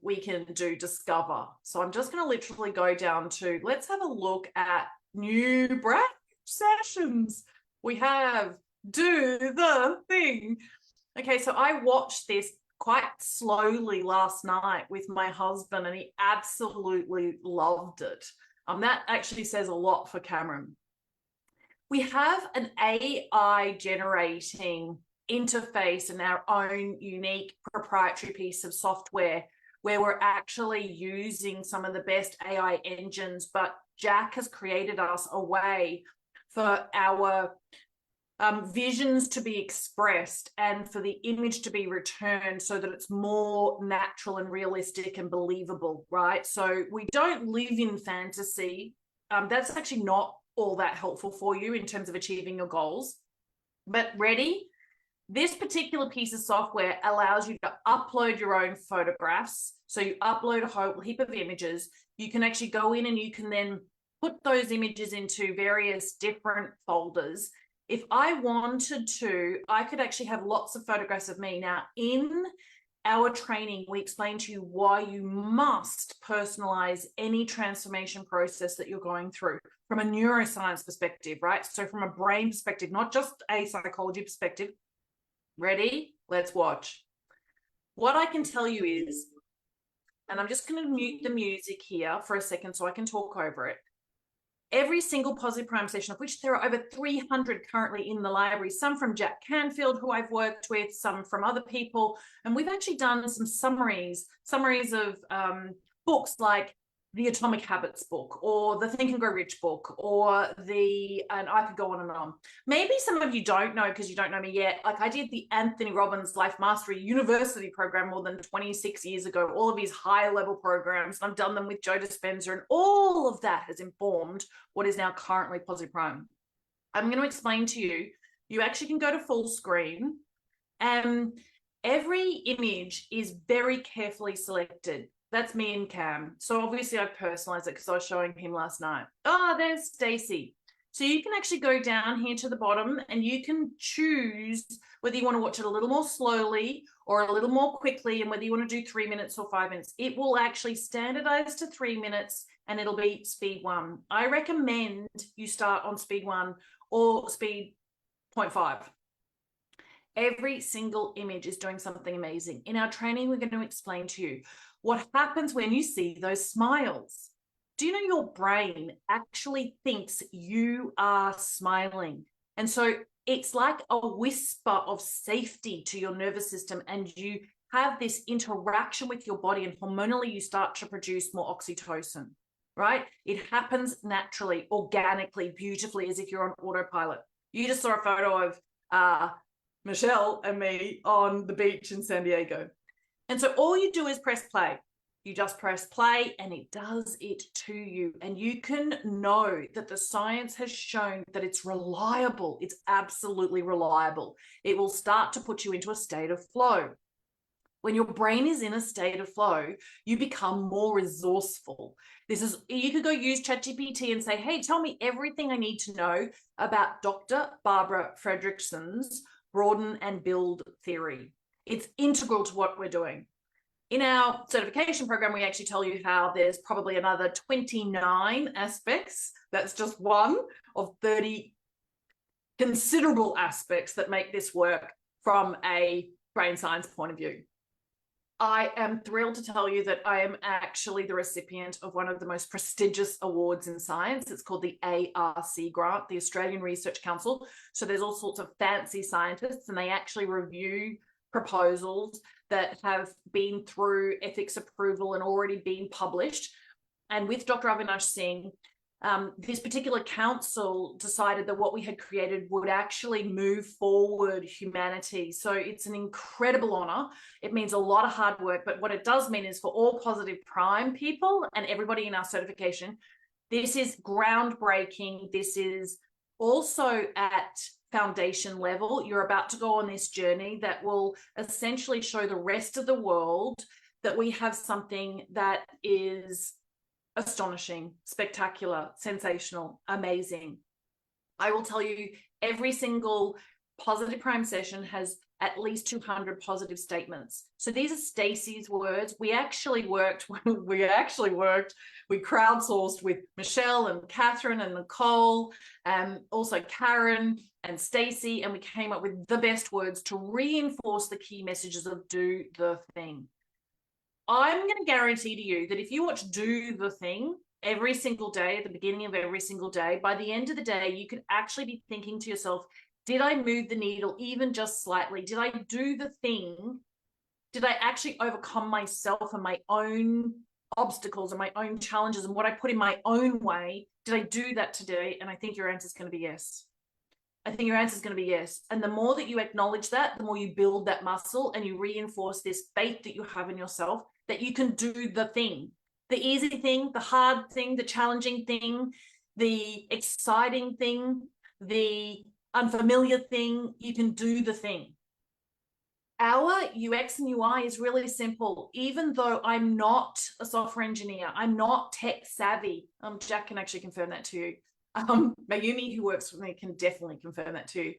we can do discover. So I'm just going to literally go down to, let's have a look at new brand sessions. We have do the thing. Okay, so I watched this quite slowly last night with my husband, and he absolutely loved it. That actually says a lot for Cameron. We have an AI generating interface and our own unique proprietary piece of software where we're actually using some of the best AI engines, but Jack has created us a way for our visions to be expressed and for the image to be returned so that it's more natural and realistic and believable, right? So we don't live in fantasy. That's actually not all that helpful for you in terms of achieving your goals. But ready? This particular piece of software allows you to upload your own photographs. So you upload a whole heap of images. You can actually go in and you can then put those images into various different folders. If I wanted to, I could actually have lots of photographs of me. Now, in our training, we explain to you why you must personalize any transformation process that you're going through from a neuroscience perspective, right? So from a brain perspective, not just a psychology perspective. Ready? Let's watch. What I can tell you is, and I'm just going to mute the music here for a second so I can talk over it. Every single positive prime session, of which there are over 300 currently in the library, some from Jack Canfield, who I've worked with, some from other people. And we've actually done some summaries of books like the Atomic Habits book or the Think and Grow Rich book or and I could go on and on. Maybe some of you don't know because you don't know me yet. Like I did the Anthony Robbins Life Mastery University program more than 26 years ago, all of his higher level programs. And I've done them with Joe Dispenza, and all of that has informed what is now currently Positive Prime. I'm going to explain to you. You actually can go to full screen and every image is very carefully selected. That's me and Cam. So obviously I've personalized it because I was showing him last night. Oh, there's Stacey. So you can actually go down here to the bottom and you can choose whether you want to watch it a little more slowly or a little more quickly and whether you want to do 3 minutes or 5 minutes. It will actually standardize to 3 minutes and it'll be speed 1. I recommend you start on speed 1 or speed 0.5. Every single image is doing something amazing. In our training, we're going to explain to you what happens when you see those smiles. Do you know your brain actually thinks you are smiling? And so it's like a whisper of safety to your nervous system, and you have this interaction with your body, and hormonally you start to produce more oxytocin, right? It happens naturally, organically, beautifully, as if you're on autopilot. You just saw a photo of Michelle and me on the beach in San Diego. And so all you do is press play. You just press play and it does it to you. And you can know that the science has shown that it's reliable. It's absolutely reliable. It will start to put you into a state of flow. When your brain is in a state of flow, you become more resourceful. You could go use ChatGPT and say, hey, tell me everything I need to know about Dr. Barbara Fredrickson's broaden and build theory. It's integral to what we're doing. In our certification program, we actually tell you how there's probably another 29 aspects. That's just one of 30 considerable aspects that make this work from a brain science point of view. I am thrilled to tell you that I am actually the recipient of one of the most prestigious awards in science. It's called the ARC grant, the Australian Research Council. So there's all sorts of fancy scientists and they actually review proposals that have been through ethics approval and already been published. And with Dr. Avinash Singh, this particular council decided that what we had created would actually move forward humanity. So it's an incredible honor. It means a lot of hard work, but what it does mean is for all Positive Prime people and everybody in our certification, this is groundbreaking. This is also at foundation level. You're about to go on this journey that will essentially show the rest of the world that we have something that is astonishing, spectacular, sensational, amazing. I will tell you, every single Positive Prime session has at least 200 positive statements. So these are Stacey's words. We crowdsourced with Michelle and Catherine and Nicole, and also Karen and Stacey, and we came up with the best words to reinforce the key messages of do the thing. I'm going to guarantee to you that if you watch Do the Thing every single day, at the beginning of every single day, by the end of the day, you could actually be thinking to yourself, did I move the needle even just slightly? Did I do the thing? Did I actually overcome myself and my own obstacles and my own challenges and what I put in my own way? Did I do that today? And I think your answer is going to be yes. I think your answer is going to be yes. And the more that you acknowledge that, the more you build that muscle and you reinforce this faith that you have in yourself, that you can do the thing, the easy thing, the hard thing, the challenging thing, the exciting thing, the unfamiliar thing. You can do the thing. Our UX and UI is really simple. Even though I'm not a software engineer, I'm not tech savvy. Jack can actually confirm that too. Mayumi, who works with me, can definitely confirm that too.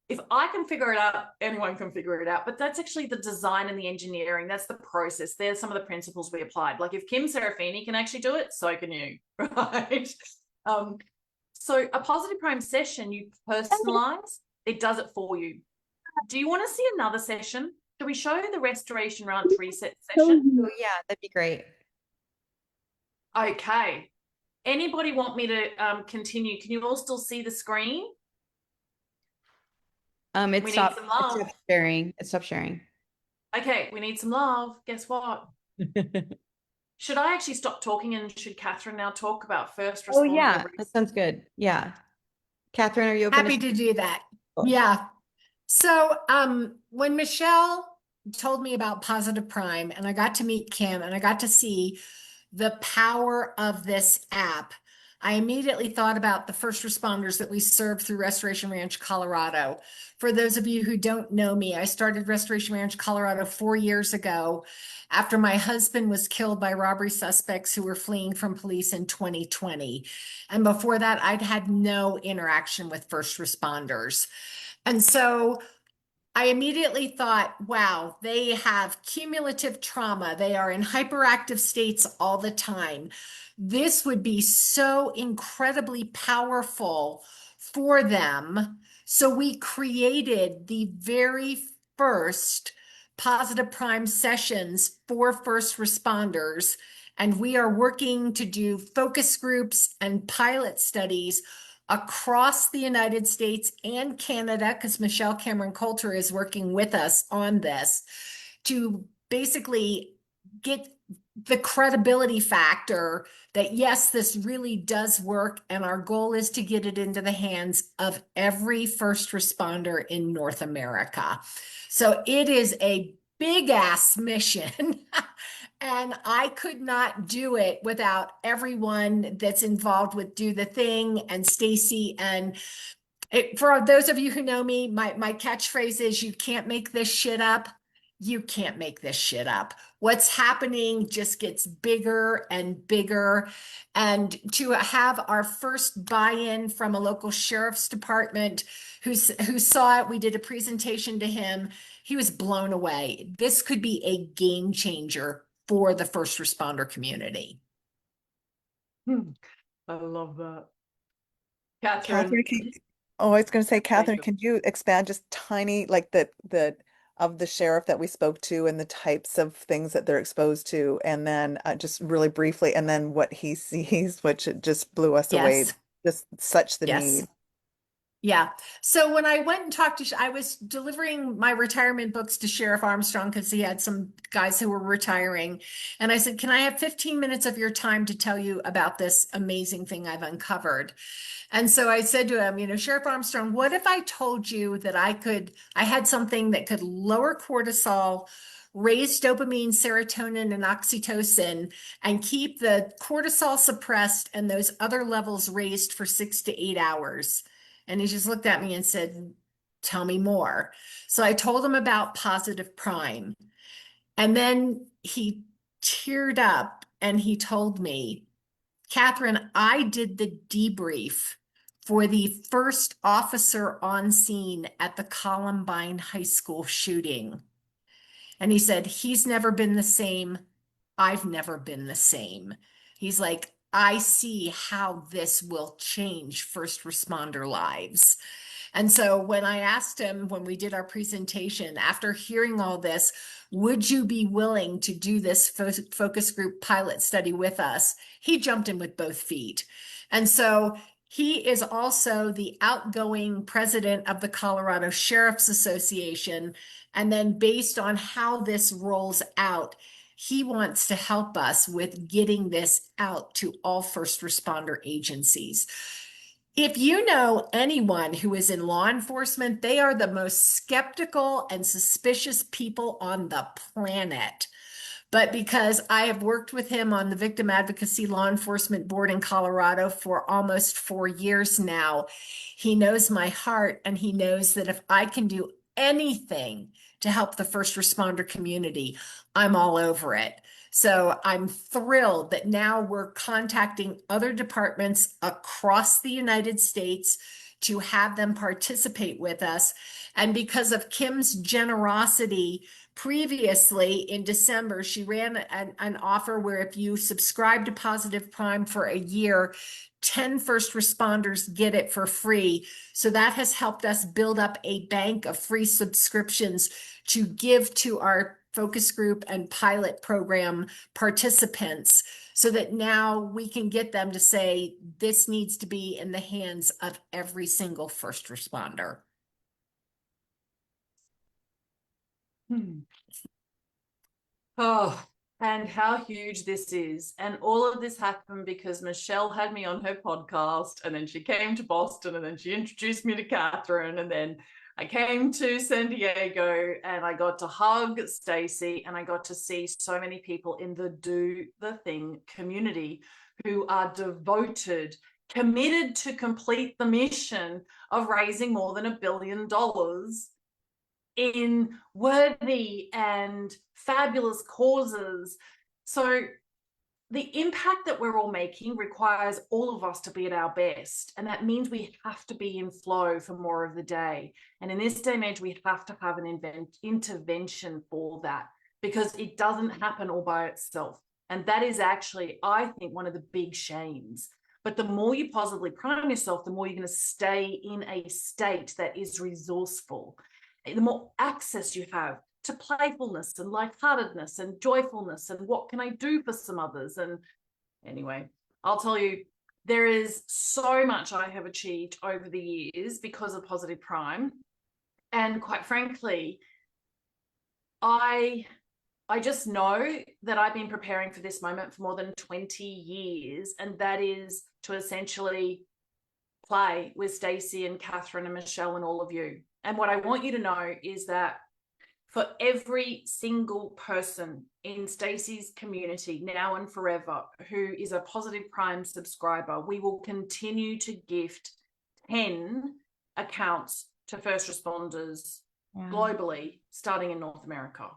If I can figure it out, anyone can figure it out. But that's actually the design and the engineering. That's the process. There's some of the principles we applied. Like if Kim Serafini can actually do it, so can you, right? So a positive prime session, you personalize, it does it for you. Do you want to see another session? Shall we show the restoration round reset session? Oh, yeah, that'd be great. Okay. Anybody want me to continue? Can you all still see the screen? It We need stopped, some it love. stopped sharing. It stopped sharing. Okay, we need some love. Guess what? Should I actually stop talking and should Catherine now talk about first Oh, responder? yeah, that sounds good. Yeah. Catherine, are you open Happy to do that. Cool. Yeah. So when Michelle told me about Positive Prime and I got to meet Kim and I got to see the power of this app, I immediately thought about the first responders that we serve through Restoration Ranch, Colorado. For those of you who don't know me, I started Restoration Ranch, Colorado 4 years ago after my husband was killed by robbery suspects who were fleeing from police in 2020. And before that, I'd had no interaction with first responders. And so I immediately thought, wow, they have cumulative trauma. They are in hyperactive states all the time. This would be so incredibly powerful for them. So we created the very first Positive Prime sessions for first responders. And we are working to do focus groups and pilot studies across the United States and Canada, because Michelle Cameron Coulter is working with us on this, to basically get the credibility factor that yes, this really does work. And our goal is to get it into the hands of every first responder in North America. So it is a big ass mission. And I could not do it without everyone that's involved with Do the Thing and Stacey. And for those of you who know me, my catchphrase is, you can't make this shit up. You can't make this shit up. What's happening just gets bigger and bigger. And to have our first buy-in from a local sheriff's department who saw it, we did a presentation to him. He was blown away. This could be a game changer for the first responder community. I love that. Catherine, I was going to say, Catherine, you. can you expand just tiny, like the of the sheriff that we spoke to and the types of things that they're exposed to, and then just really briefly, and then what he sees, which it just blew us away. Yes. Just such the Yes. need. Yeah. So when I went and talked to, I was delivering my retirement books to Sheriff Armstrong because he had some guys who were retiring. And I said, can I have 15 minutes of your time to tell you about this amazing thing I've uncovered? And so I said to him, Sheriff Armstrong, what if I told you that I had something that could lower cortisol, raise dopamine, serotonin, and oxytocin, and keep the cortisol suppressed and those other levels raised for 6 to 8 hours? And he just looked at me and said, tell me more. So I told him about Positive Prime. And then he teared up and he told me, Catherine, I did the debrief for the first officer on scene at the Columbine High School shooting. And he said, he's never been the same. I've never been the same. He's like, I see how this will change first responder lives. And so when I asked him when we did our presentation, after hearing all this, would you be willing to do this focus group pilot study with us? He jumped in with both feet. And so he is also the outgoing president of the Colorado Sheriff's Association. And then based on how this rolls out, he wants to help us with getting this out to all first responder agencies. If you know anyone who is in law enforcement, they are the most skeptical and suspicious people on the planet. But because I have worked with him on the Victim Advocacy Law Enforcement Board in Colorado for almost 4 years now, he knows my heart, and he knows that if I can do anything to help the first responder community, I'm all over it. So I'm thrilled that now we're contacting other departments across the United States to have them participate with us. And because of Kim's generosity, previously in December, she ran an offer where if you subscribe to Positive Prime for a year, 10 first responders get it for free. So that has helped us build up a bank of free subscriptions to give to our focus group and pilot program participants, so that now we can get them to say, this needs to be in the hands of every single first responder. Oh, and how huge this is. And all of this happened because Michelle had me on her podcast, and then she came to Boston, and then she introduced me to Catherine, and then I came to San Diego, and I got to hug Stacey, and I got to see so many people in the Do the Thing community who are devoted, committed to complete the mission of raising more than $1 billion in worthy and fabulous causes. So the impact that we're all making requires all of us to be at our best. And that means we have to be in flow for more of the day. And in this day and age, we have to have an intervention for that, because it doesn't happen all by itself. And that is actually, I think, one of the big shames. But the more you positively prime yourself, the more you're going to stay in a state that is resourceful. The more access you have to playfulness and lightheartedness and joyfulness and what can I do for some others. And anyway, I'll tell you, there is so much I have achieved over the years because of Positive Prime. And quite frankly, I just know that I've been preparing for this moment for more than 20 years, and that is to essentially play with Stacey and Catherine and Michelle and all of you. And what I want you to know is that for every single person in Stacey's community, now and forever, who is a Positive Prime subscriber, we will continue to gift 10 accounts to first responders globally, starting in North America.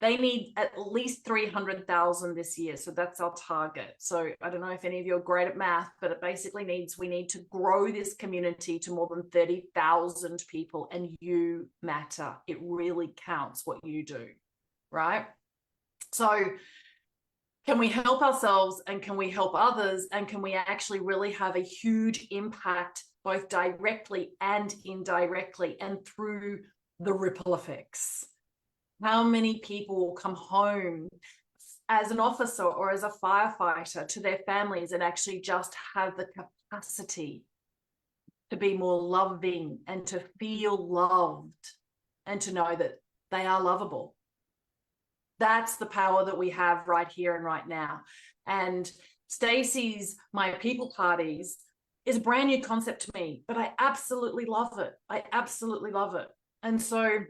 They need at least 300,000 this year. So that's our target. So I don't know if any of you are great at math, but it basically means we need to grow this community to more than 30,000 people, and you matter. It really counts what you do, right? So can we help ourselves, and can we help others, and can we actually really have a huge impact both directly and indirectly and through the ripple effects? How many people will come home as an officer or as a firefighter to their families and actually just have the capacity to be more loving and to feel loved and to know that they are lovable? That's the power that we have right here and right now. And Stacey's My People Parties is a brand new concept to me, but I absolutely love it. I absolutely love it. And so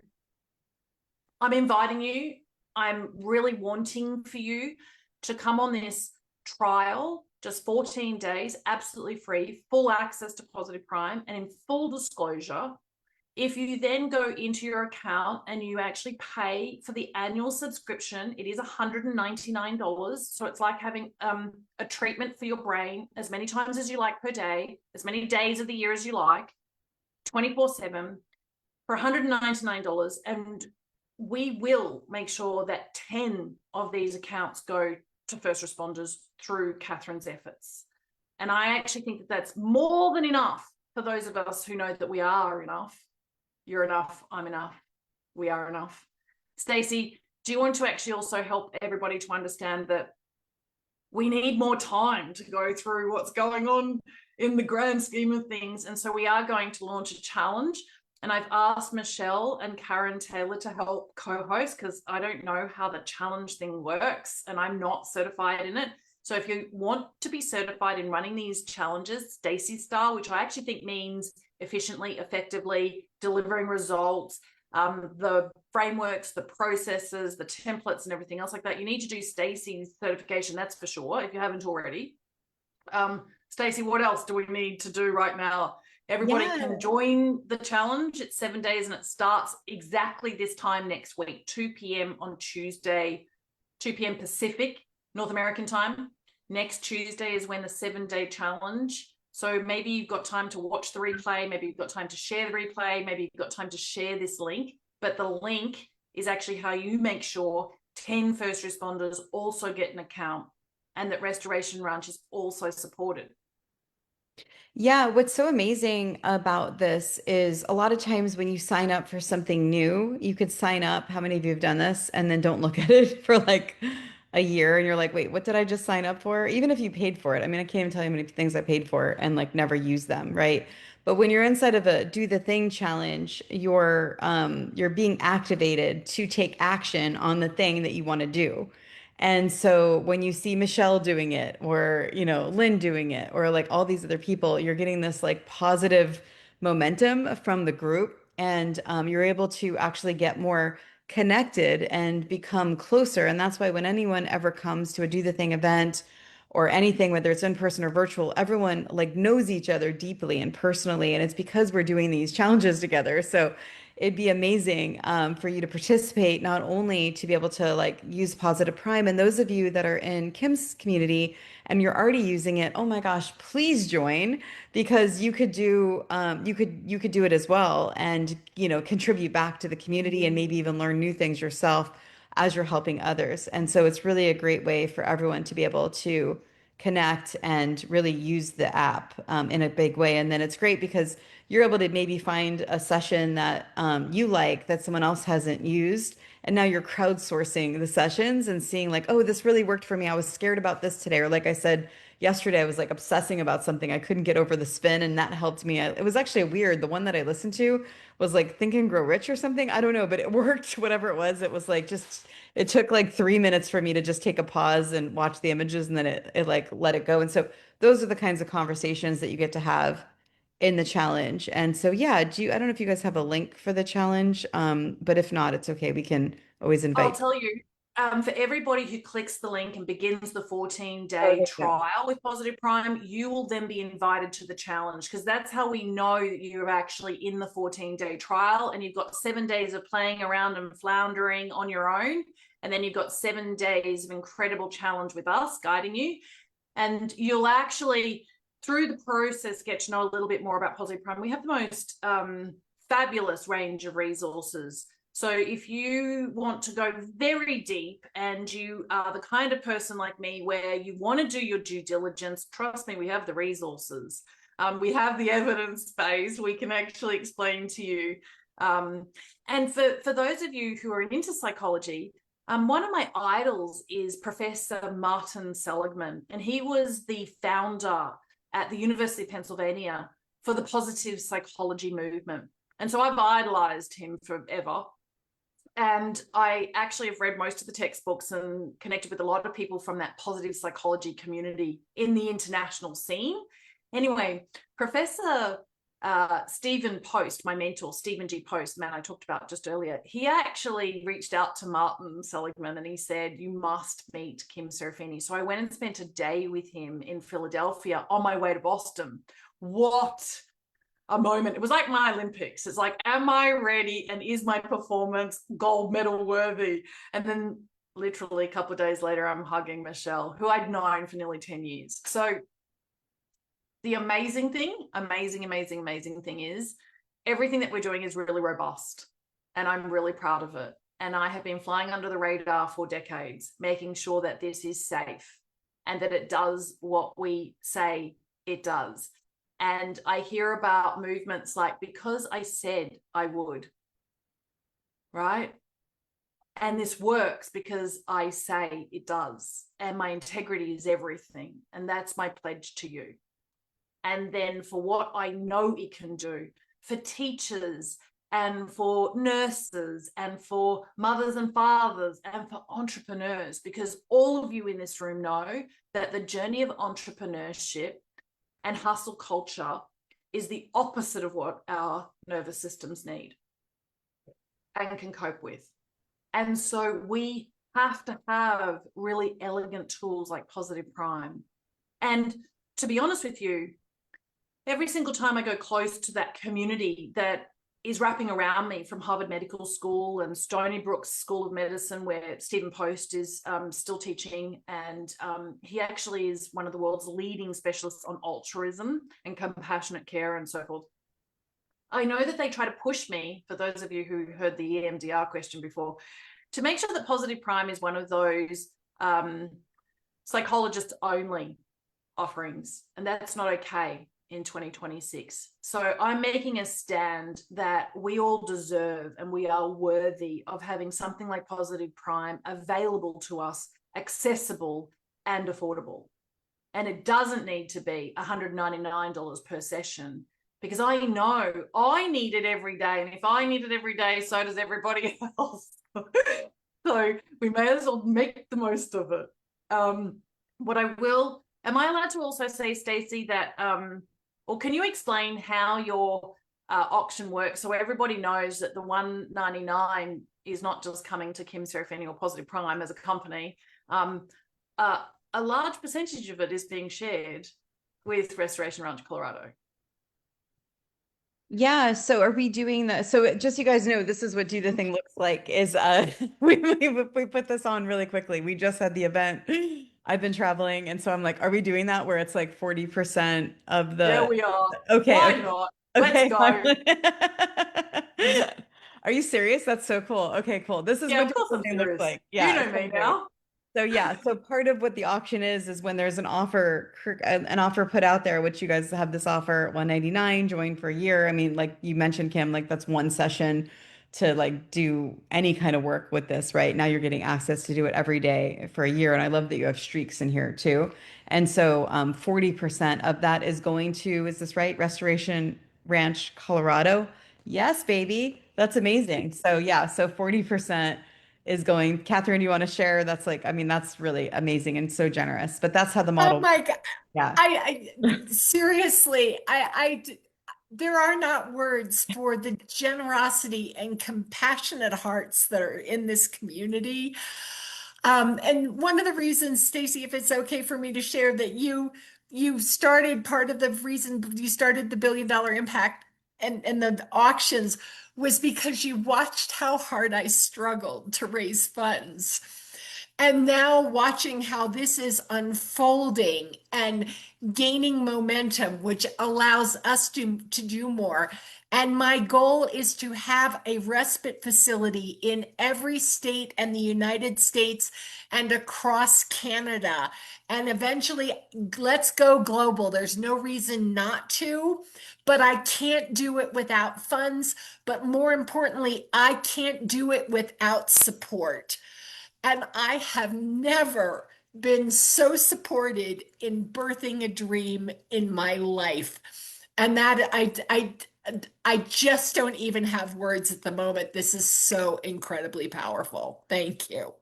I'm inviting you. I'm really wanting for you to come on this trial, just 14 days, absolutely free, full access to Positive Prime. And in full disclosure, if you then go into your account and you actually pay for the annual subscription, it is $199. So it's like having a treatment for your brain as many times as you like per day, as many days of the year as you like, 24/7 for $199. And we will make sure that 10 of these accounts go to first responders through Catherine's efforts. And I actually think that that's more than enough for those of us who know that we are enough. You're enough, I'm enough, we are enough. Stacey, do you want to actually also help everybody to understand that we need more time to go through what's going on in the grand scheme of things? And so we are going to launch a challenge. And I've asked Michelle and Karen Taylor to help co-host, because I don't know how the challenge thing works and I'm not certified in it. So if you want to be certified in running these challenges, Stacey style, which I actually think means efficiently, effectively, delivering results, the frameworks, the processes, the templates, and everything else like that, you need to do Stacey's certification, that's for sure, if you haven't already. Stacey, what else do we need to do right now? Everybody can join the challenge. It's 7 days and it starts exactly this time next week, 2 p.m. on Tuesday, 2 p.m. Pacific, North American time. Next Tuesday is when the 7-day challenge. So maybe you've got time to watch the replay. Maybe you've got time to share the replay. Maybe you've got time to share this link. But the link is actually how you make sure 10 first responders also get an account and that Restoration Ranch is also supported. Yeah, what's so amazing about this is a lot of times when you sign up for something new, you could sign up, how many of you have done this, and then don't look at it for like a year and you're like, wait, what did I just sign up for? Even if you paid for it. I mean, I can't even tell you how many things I paid for and like never use them, right? But when you're inside of a do the thing challenge, you're being activated to take action on the thing that you want to do. And so when you see Michelle doing it or, Lynn doing it or like all these other people, you're getting this like positive momentum from the group and you're able to actually get more connected and become closer. And that's why when anyone ever comes to a Do the Thing event or anything, whether it's in person or virtual, everyone like knows each other deeply and personally. And it's because we're doing these challenges together. So it'd be amazing for you to participate, not only to be able to like use Positive Prime, and those of you that are in Kim's community and you're already using it, oh my gosh, please join because you could do you could do it as well and contribute back to the community and maybe even learn new things yourself as you're helping others. And so it's really a great way for everyone to be able to connect and really use the app in a big way. And then it's great because you're able to maybe find a session that you like that someone else hasn't used. And now you're crowdsourcing the sessions and seeing like, oh, this really worked for me. I was scared about this today. Or like I said yesterday, I was like obsessing about something. I couldn't get over the spin and that helped me. It was actually weird. The one that I listened to was like Think and Grow Rich or something. I don't know, but it worked, whatever it was. It was like just, it took like 3 minutes for me to just take a pause and watch the images and then it like let it go. And so those are the kinds of conversations that you get to have in the challenge. And so, yeah, I don't know if you guys have a link for the challenge, but if not, it's okay. We can always I'll invite. tell you, for everybody who clicks the link and begins the 14-day trial with Positive Prime, you will then be invited to the challenge because that's how we know that you're actually in the 14-day trial and you've got 7 days of playing around and floundering on your own. And then you've got 7 days of incredible challenge with us guiding you. And you'll actually, through the process, get to know a little bit more about Positive Prime. We have the most fabulous range of resources. So if you want to go very deep and you are the kind of person like me where you want to do your due diligence, trust me, we have the resources. We have the evidence base. We can actually explain to you. And for those of you who are into psychology, one of my idols is Professor Martin Seligman, and he was the founder at the University of Pennsylvania for the positive psychology movement. And so I've idolized him forever. And I actually have read most of the textbooks and connected with a lot of people from that positive psychology community in the international scene. Anyway, Professor Stephen Post, my mentor, Stephen G. Post, the man I talked about just earlier, he actually reached out to Martin Seligman and he said, you must meet Kim Serafini. So I went and spent a day with him in Philadelphia on my way to Boston. What a moment. It was like my Olympics. It's like, am I ready? And is my performance gold medal worthy? And then literally a couple of days later, I'm hugging Michelle, who I'd known for nearly 10 years. So the amazing thing is everything that we're doing is really robust and I'm really proud of it. And I have been flying under the radar for decades, making sure that this is safe and that it does what we say it does. And I hear about movements like, because I said I would, right? And this works because I say it does. And my integrity is everything. And that's my pledge to you. And then for what I know it can do for teachers and for nurses and for mothers and fathers and for entrepreneurs, because all of you in this room know that the journey of entrepreneurship and hustle culture is the opposite of what our nervous systems need and can cope with. And so we have to have really elegant tools like Positive Prime. And to be honest with you, every single time I go close to that community that is wrapping around me, from Harvard Medical School and Stony Brook School of Medicine, where Stephen Post is still teaching, and he actually is one of the world's leading specialists on altruism and compassionate care and so forth. I know that they try to push me, for those of you who heard the EMDR question before, to make sure that Positive Prime is one of those psychologist only offerings, and that's not okay in 2026. So I'm making a stand that we all deserve and we are worthy of having something like Positive Prime available to us, accessible and affordable. And it doesn't need to be $199 per session, because I know I need it every day. And if I need it every day, so does everybody else. So we may as well make the most of it. What I will, am I allowed to also say, Stacey, that, or can you explain how your auction works so everybody knows that the $199 is not just coming to Kim Serafini or Positive Prime as a company? A large percentage of it is being shared with Restoration Ranch, Colorado. Yeah, so are we doing that? So just so you guys know, this is what Do the Thing looks like, is we put this on really quickly. We just had the event. I've been traveling, and so I'm like, are we doing that where it's like 40% of the Yeah, we are. Okay, Why okay. not? Okay. Let's go. Are you serious? That's so cool. Okay, cool. This is Yeah, what of Do course the I'm Thing looks serious. like. You Yeah, know it's me so great. now. So yeah, so part of what the auction is when there's an offer put out there, which you guys have this offer at $199, join for a year. I mean, like you mentioned, Kim, like that's one session to like do any kind of work with this, right? Now you're getting access to do it every day for a year. And I love that you have streaks in here too. And so 40% of that is going to, is this right? Restoration Ranch, Colorado. Yes, baby. That's amazing. So yeah, so 40% is going. Catherine, you want to share? That's like, I mean, that's really amazing and so generous. But that's how the Oh model. my God. Yeah. I seriously, there are not words for the generosity and compassionate hearts that are in this community. And one of the reasons, Stacey, if it's okay for me to share, that you started, part of the reason you started the $1 Billion Impact and the auctions was because you watched how hard I struggled to raise funds. And now watching how this is unfolding and gaining momentum, which allows us to do more. And my goal is to have a respite facility in every state and the United States and across Canada. And eventually, let's go global. There's no reason not to, but I can't do it without funds. But more importantly, I can't do it without support. And I have never been so supported in birthing a dream in my life. And that I just don't even have words at the moment. This is so incredibly powerful. Thank you.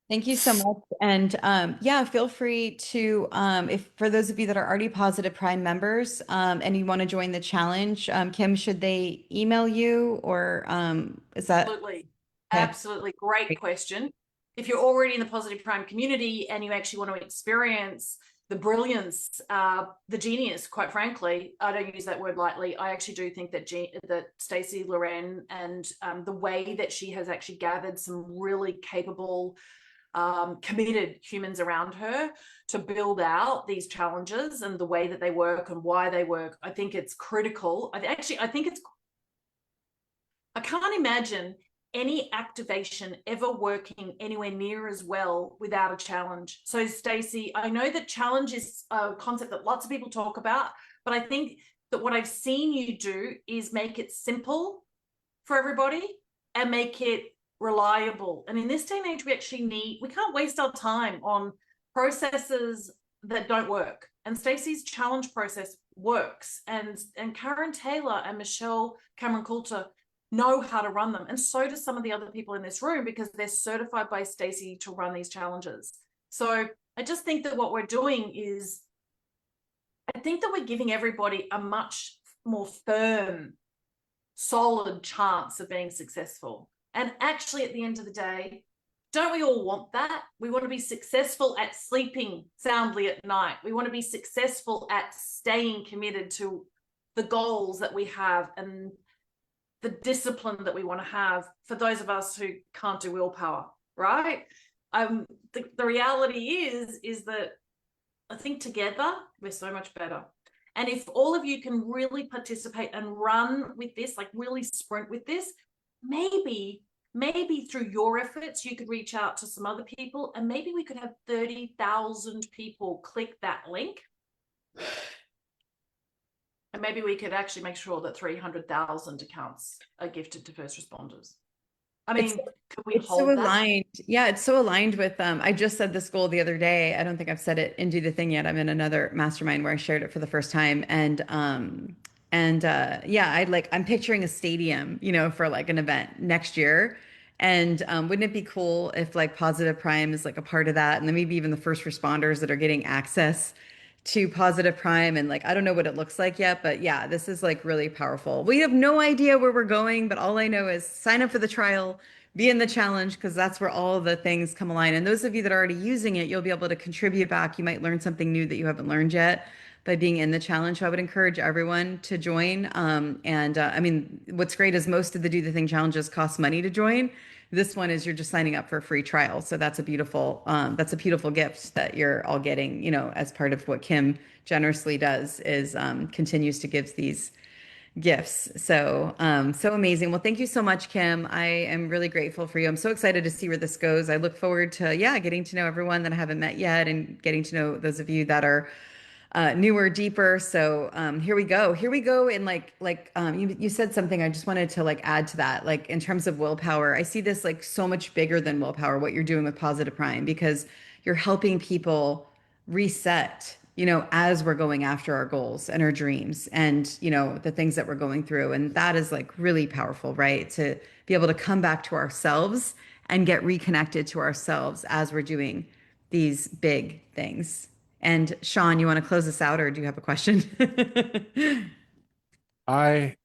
Thank you so much. And yeah, feel free to, if for those of you that are already Positive Prime members and you want to join the challenge, Kim, should they email you or is that? Absolutely. Okay. Absolutely. Great question. If you're already in the Positive Prime community and you actually want to experience the brilliance, the genius, quite frankly, I don't use that word lightly. I actually do think that that Stacey Lauren and the way that she has actually gathered some really capable, committed humans around her to build out these challenges and the way that they work and why they work, I think it's critical. I think it's, I can't imagine any activation ever working anywhere near as well without a challenge. So Stacey, I know that challenge is a concept that lots of people talk about, but I think that what I've seen you do is make it simple for everybody and make it reliable. And in this day and age, we can't waste our time on processes that don't work. And Stacey's challenge process works. And Karen Taylor and Michelle Cameron Coulter know how to run them. And so do some of the other people in this room, because they're certified by Stacey to run these challenges. So I just think that what we're doing is, I think that we're giving everybody a much more firm, solid chance of being successful. And actually, at the end of the day, don't we all want that? We want to be successful at sleeping soundly at night. We want to be successful at staying committed to the goals that we have and the discipline that we want to have, for those of us who can't do willpower, right? The reality is that I think together we're so much better. And if all of you can really participate and run with this, like really sprint with this, maybe through your efforts, you could reach out to some other people, and maybe we could have 30,000 people click that link. And maybe we could actually make sure that 300,000 accounts are gifted to first responders. I mean, could we hold so that? aligned. Yeah, it's so aligned with I just said this goal the other day. I don't think I've said it in Do the Thing yet. I'm in another mastermind where I shared it for the first time. Yeah, I'm picturing a stadium, for like an event next year. And wouldn't it be cool if like Positive Prime is like a part of that? And then maybe even the first responders that are getting access to Positive Prime, and like I don't know what it looks like yet, but yeah, this is like really powerful. We have no idea where we're going, but all I know is sign up for the trial, be in the challenge, because that's where all the things come align. And those of you that are already using it, you'll be able to contribute back. You might learn something new that you haven't learned yet by being in the challenge. So I would encourage everyone to join. I mean, what's great is most of the Do the Thing challenges cost money to join. This one is you're just signing up for a free trial. So that's a beautiful gift that you're all getting, as part of what Kim generously does, is continues to give these gifts. So, so amazing. Well, thank you so much, Kim. I am really grateful for you. I'm so excited to see where this goes. I look forward to, getting to know everyone that I haven't met yet, and getting to know those of you that are newer, deeper. So here we go. And you said something. I just wanted to like add to that. Like in terms of willpower, I see this like so much bigger than willpower, what you're doing with Positive Prime, because you're helping people reset, as we're going after our goals and our dreams and, the things that we're going through. And that is like really powerful, right? To be able to come back to ourselves and get reconnected to ourselves as we're doing these big things. And Sean, you want to close this out, or do you have a question? I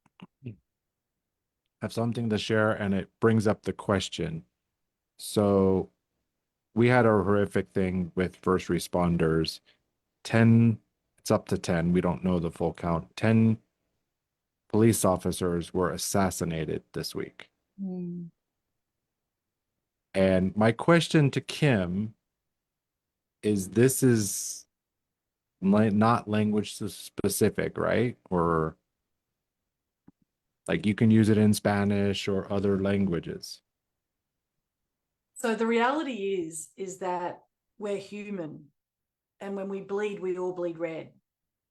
have something to share, and it brings up the question. So we had a horrific thing with first responders. 10, it's up to 10, we don't know the full count. 10 police officers were assassinated this week. And my question to Kim is, this is not language specific, right? Or like you can use it in Spanish or other languages. So the reality is that we're human, and when we bleed, we all bleed red.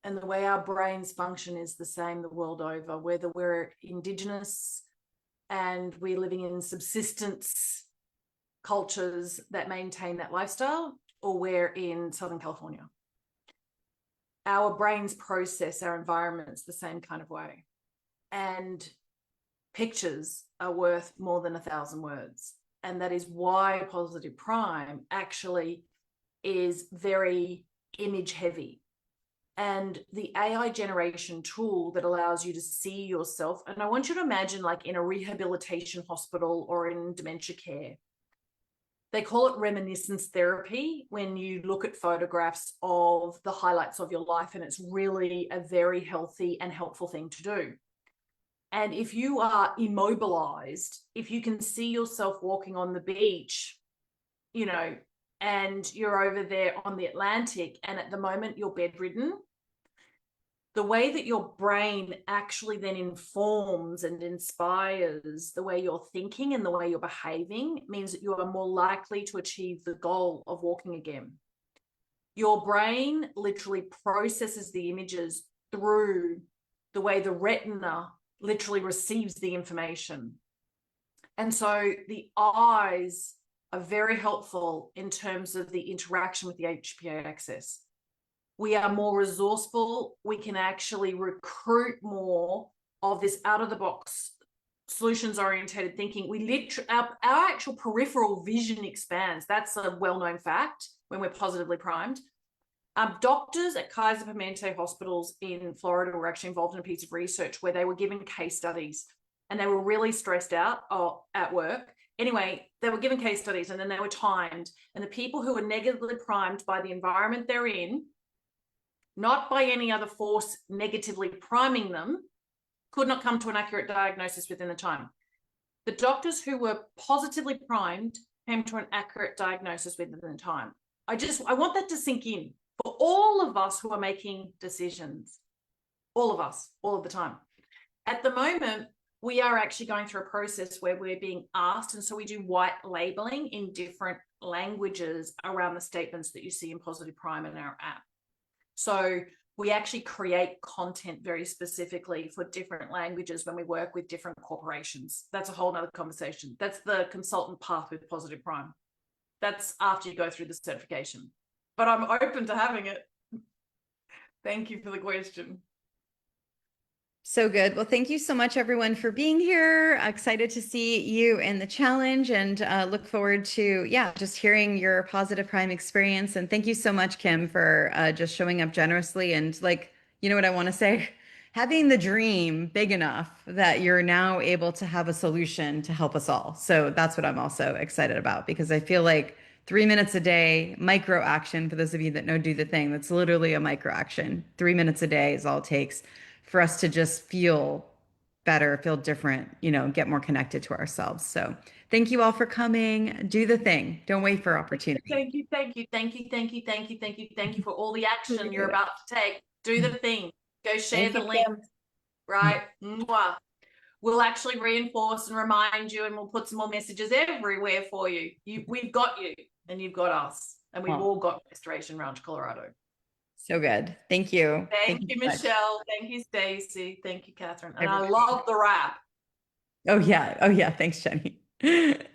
And the way our brains function is the same the world over, whether we're indigenous and we're living in subsistence cultures that maintain that lifestyle, or we're in Southern California. Our brains process our environments the same kind of way. And pictures are worth more than 1,000 words. And that is why Positive Prime actually is very image heavy. And the AI generation tool that allows you to see yourself, and I want you to imagine like in a rehabilitation hospital or in dementia care, they call it reminiscence therapy when you look at photographs of the highlights of your life, and it's really a very healthy and helpful thing to do. And if you are immobilized, if you can see yourself walking on the beach, and you're over there on the Atlantic, and at the moment you're bedridden, the way that your brain actually then informs and inspires the way you're thinking and the way you're behaving means that you are more likely to achieve the goal of walking again. Your brain literally processes the images through the way the retina literally receives the information. And so the eyes are very helpful in terms of the interaction with the HPA axis. We are more resourceful. We can actually recruit more of this out-of-the-box, solutions-oriented thinking. We literally, our actual peripheral vision expands. That's a well-known fact when we're positively primed. Doctors at Kaiser Permanente hospitals in Florida were actually involved in a piece of research where they were given case studies and they were really stressed out at work. Anyway, they were given case studies and then they were timed. And the people who were negatively primed by the environment they're in, not by any other force negatively priming them, could not come to an accurate diagnosis within the time. The doctors who were positively primed came to an accurate diagnosis within the time. I want that to sink in for all of us who are making decisions, all of us, all of the time. At the moment, we are actually going through a process where we're being asked, and so we do white labeling in different languages around the statements that you see in Positive Prime in our app. So we actually create content very specifically for different languages when we work with different corporations. That's a whole nother conversation. That's the consultant path with Positive Prime. That's after you go through the certification. But I'm open to having it. Thank you for the question. So good. Well, thank you so much, everyone, for being here. Excited to see you in the challenge and look forward to, just hearing your Positive Prime experience. And thank you so much, Kim, for just showing up generously. And you know what I want to say? Having the dream big enough that you're now able to have a solution to help us all. So that's what I'm also excited about, because I feel like 3 minutes a day, micro action, for those of you that know Do the Thing, that's literally a micro action. 3 minutes a day is all it takes for us to just feel better, feel different, get more connected to ourselves. So thank you all for coming. Do the thing. Don't wait for opportunity. Thank you, thank you, thank you, thank you, thank you, thank you, thank you for all the action you're about to take. Do the thing. Go share the link, right? Mwah. We'll actually reinforce and remind you, and we'll put some more messages everywhere for you. We've got you, and you've got us, and we've all got Restoration Ranch, Colorado. So good. Thank you. Thank you, Michelle. Thank you, Stacey. Thank you, Catherine. And I love the wrap. Oh, yeah. Thanks, Jenny.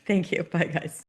Thank you. Bye, guys.